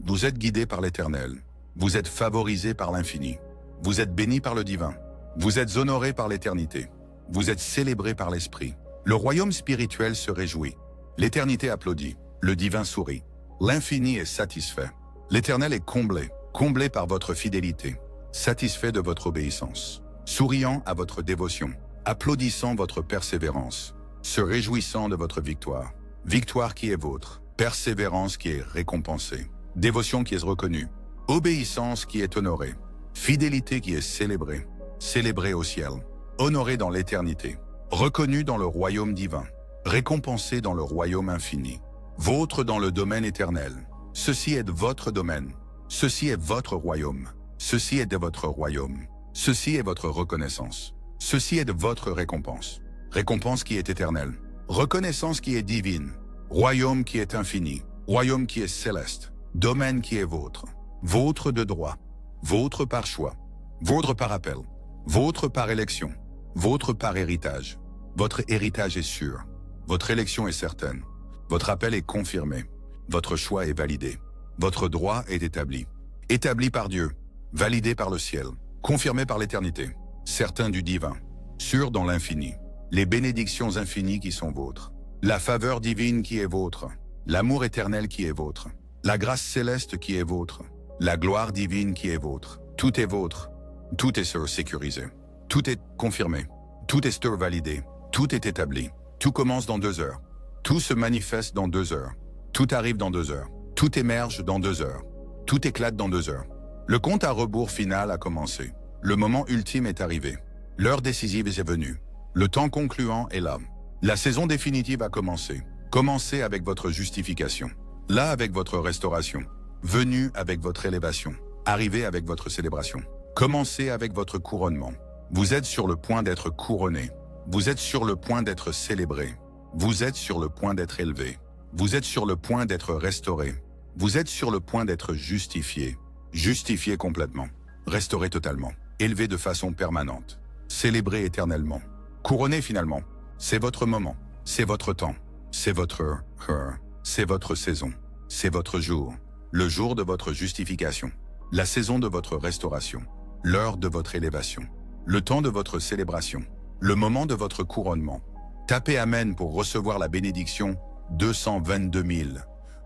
Vous êtes guidé par l'Éternel. Vous êtes favorisé par l'infini. Vous êtes béni par le divin. Vous êtes honoré par l'éternité. Vous êtes célébré par l'Esprit. Le royaume spirituel se réjouit. L'éternité applaudit. Le divin sourit. L'infini est satisfait. L'Éternel est comblé, comblé par votre fidélité, satisfait de votre obéissance, souriant à votre dévotion, applaudissant votre persévérance, se réjouissant de votre victoire. Victoire qui est vôtre, persévérance qui est récompensée, dévotion qui est reconnue, obéissance qui est honorée, fidélité qui est célébrée, célébrée au ciel, honorée dans l'éternité, reconnue dans le royaume divin, récompensée dans le royaume infini, vôtre dans le domaine éternel. Ceci est de votre domaine. Ceci est votre royaume. Ceci est de votre royaume. Ceci est votre reconnaissance. Ceci est de votre récompense. Récompense qui est éternelle. Reconnaissance qui est divine. Royaume qui est infini. Royaume qui est céleste. Domaine qui est vôtre. Vôtre de droit. Vôtre par choix. Vôtre par appel. Vôtre par élection. Vôtre par héritage. Votre héritage est sûr. Votre élection est certaine. Votre appel est confirmé. Votre choix est validé. Votre droit est établi. Établi par Dieu, validé par le ciel, confirmé par l'éternité, certain du divin, sûr dans l'infini. Les bénédictions infinies qui sont vôtres. La faveur divine qui est vôtre. L'amour éternel qui est vôtre. La grâce céleste qui est vôtre. La gloire divine qui est vôtre. Tout est vôtre. Tout est sécurisé. Tout est confirmé. Tout est validé. Tout est établi. Tout commence dans 2 heures. Tout se manifeste dans 2 heures. Tout arrive dans 2 heures. Tout émerge dans 2 heures. Tout éclate dans 2 heures. Le compte à rebours final a commencé. Le moment ultime est arrivé. L'heure décisive est venue. Le temps concluant est là. La saison définitive a commencé. Commencez avec votre justification. Là avec votre restauration. Venu avec votre élévation. Arrivé avec votre célébration. Commencez avec votre couronnement. Vous êtes sur le point d'être couronné. Vous êtes sur le point d'être célébré. Vous êtes sur le point d'être élevé. Vous êtes sur le point d'être restauré. Vous êtes sur le point d'être justifié. Justifié complètement. Restauré totalement. Élevé de façon permanente. Célébré éternellement. Couronné finalement. C'est votre moment. C'est votre temps. C'est votre heure. C'est votre saison. C'est votre jour. Le jour de votre justification. La saison de votre restauration. L'heure de votre élévation. Le temps de votre célébration. Le moment de votre couronnement. Tapez Amen pour recevoir la bénédiction 222 000.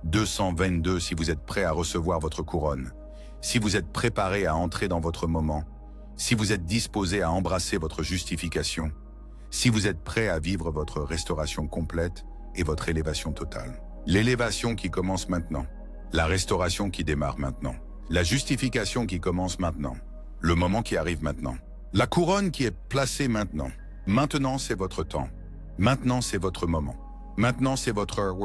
222 si vous êtes prêt à recevoir votre couronne. Si vous êtes préparé à entrer dans votre moment. Si vous êtes disposé à embrasser votre justification. Si vous êtes prêt à vivre votre restauration complète et votre élévation totale. L'élévation qui commence maintenant. La restauration qui démarre maintenant. La justification qui commence maintenant. Le moment qui arrive maintenant. La couronne qui est placée maintenant. Maintenant c'est votre temps. Maintenant c'est votre moment. Maintenant c'est votre heure.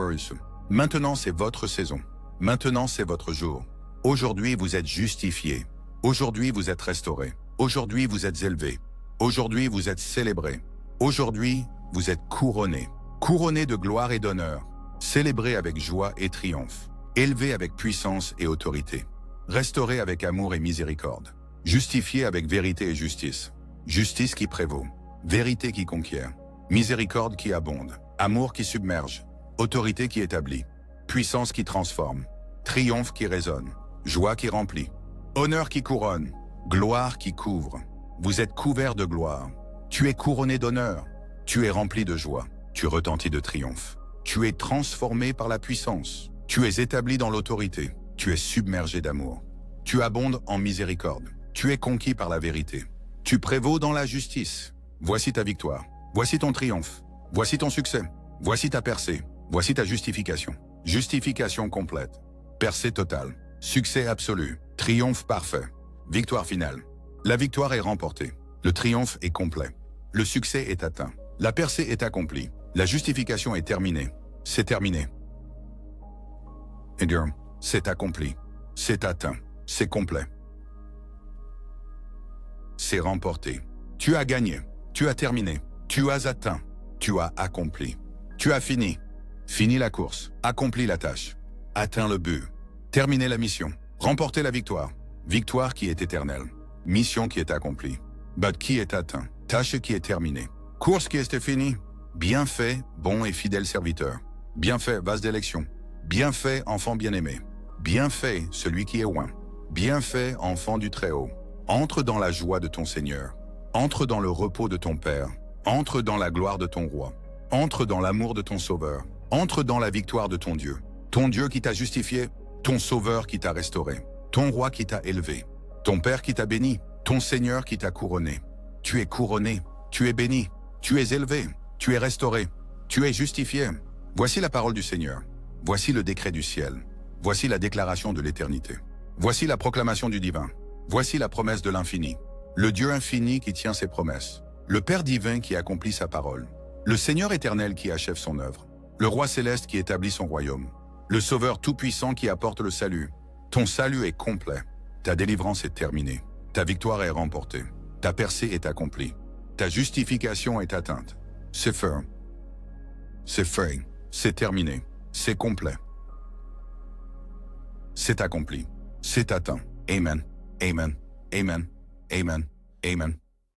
Maintenant c'est votre saison. Maintenant c'est votre jour. Aujourd'hui vous êtes justifié. Aujourd'hui vous êtes restauré. Aujourd'hui vous êtes élevé. Aujourd'hui vous êtes célébré. Aujourd'hui vous êtes couronné. Couronné de gloire et d'honneur. Célébré avec joie et triomphe. Élevé avec puissance et autorité. Restauré avec amour et miséricorde. Justifié avec vérité et justice. Justice qui prévaut. Vérité qui conquiert. Miséricorde qui abonde. Amour qui submerge. Autorité qui établit. Puissance qui transforme. Triomphe qui résonne. Joie qui remplit. Honneur qui couronne. Gloire qui couvre. Vous êtes couvert de gloire. Tu es couronné d'honneur. Tu es rempli de joie. Tu retentis de triomphe. Tu es transformé par la puissance. Tu es établi dans l'autorité. Tu es submergé d'amour. Tu abondes en miséricorde. Tu es conquis par la vérité. Tu prévaux dans la justice. Voici ta victoire. Voici ton triomphe. Voici ton succès. Voici ta percée. Voici ta justification. Justification complète. Percée totale. Succès absolu. Triomphe parfait. Victoire finale. La victoire est remportée. Le triomphe est complet. Le succès est atteint. La percée est accomplie. La justification est terminée. C'est terminé. Et bien, c'est accompli. C'est atteint. C'est complet. C'est remporté. Tu as gagné. Tu as terminé. Tu as atteint. Tu as accompli. Tu as fini. Fini la course. Accompli la tâche. Atteint le but. Terminé la mission. Remporté la victoire. Victoire qui est éternelle. Mission qui est accomplie. But qui est atteint. Tâche qui est terminée. Course qui est finie. Bien fait, bon et fidèle serviteur. Bien fait, vase d'élection. Bien fait, enfant bien-aimé. Bien fait, celui qui est loin. Bien fait, enfant du Très-Haut. Entre dans la joie de ton Seigneur. Entre dans le repos de ton Père. Entre dans la gloire de ton Roi. Entre dans l'amour de ton Sauveur. Entre dans la victoire de ton Dieu. Ton Dieu qui t'a justifié, ton Sauveur qui t'a restauré, ton Roi qui t'a élevé, ton Père qui t'a béni, ton Seigneur qui t'a couronné. Tu es couronné, tu es béni, tu es élevé, tu es restauré, tu es justifié. Voici la parole du Seigneur. Voici le décret du ciel. Voici la déclaration de l'éternité. Voici la proclamation du divin. Voici la promesse de l'infini. Le Dieu infini qui tient ses promesses. Le Père divin qui accomplit sa parole. Le Seigneur éternel qui achève son œuvre. Le Roi céleste qui établit son royaume. Le Sauveur tout-puissant qui apporte le salut. Ton salut est complet. Ta délivrance est terminée. Ta victoire est remportée. Ta percée est accomplie. Ta justification est atteinte. C'est fait. C'est fait. C'est terminé. C'est complet. C'est accompli. C'est atteint. Amen. Amen. Amen. Amen. Amen.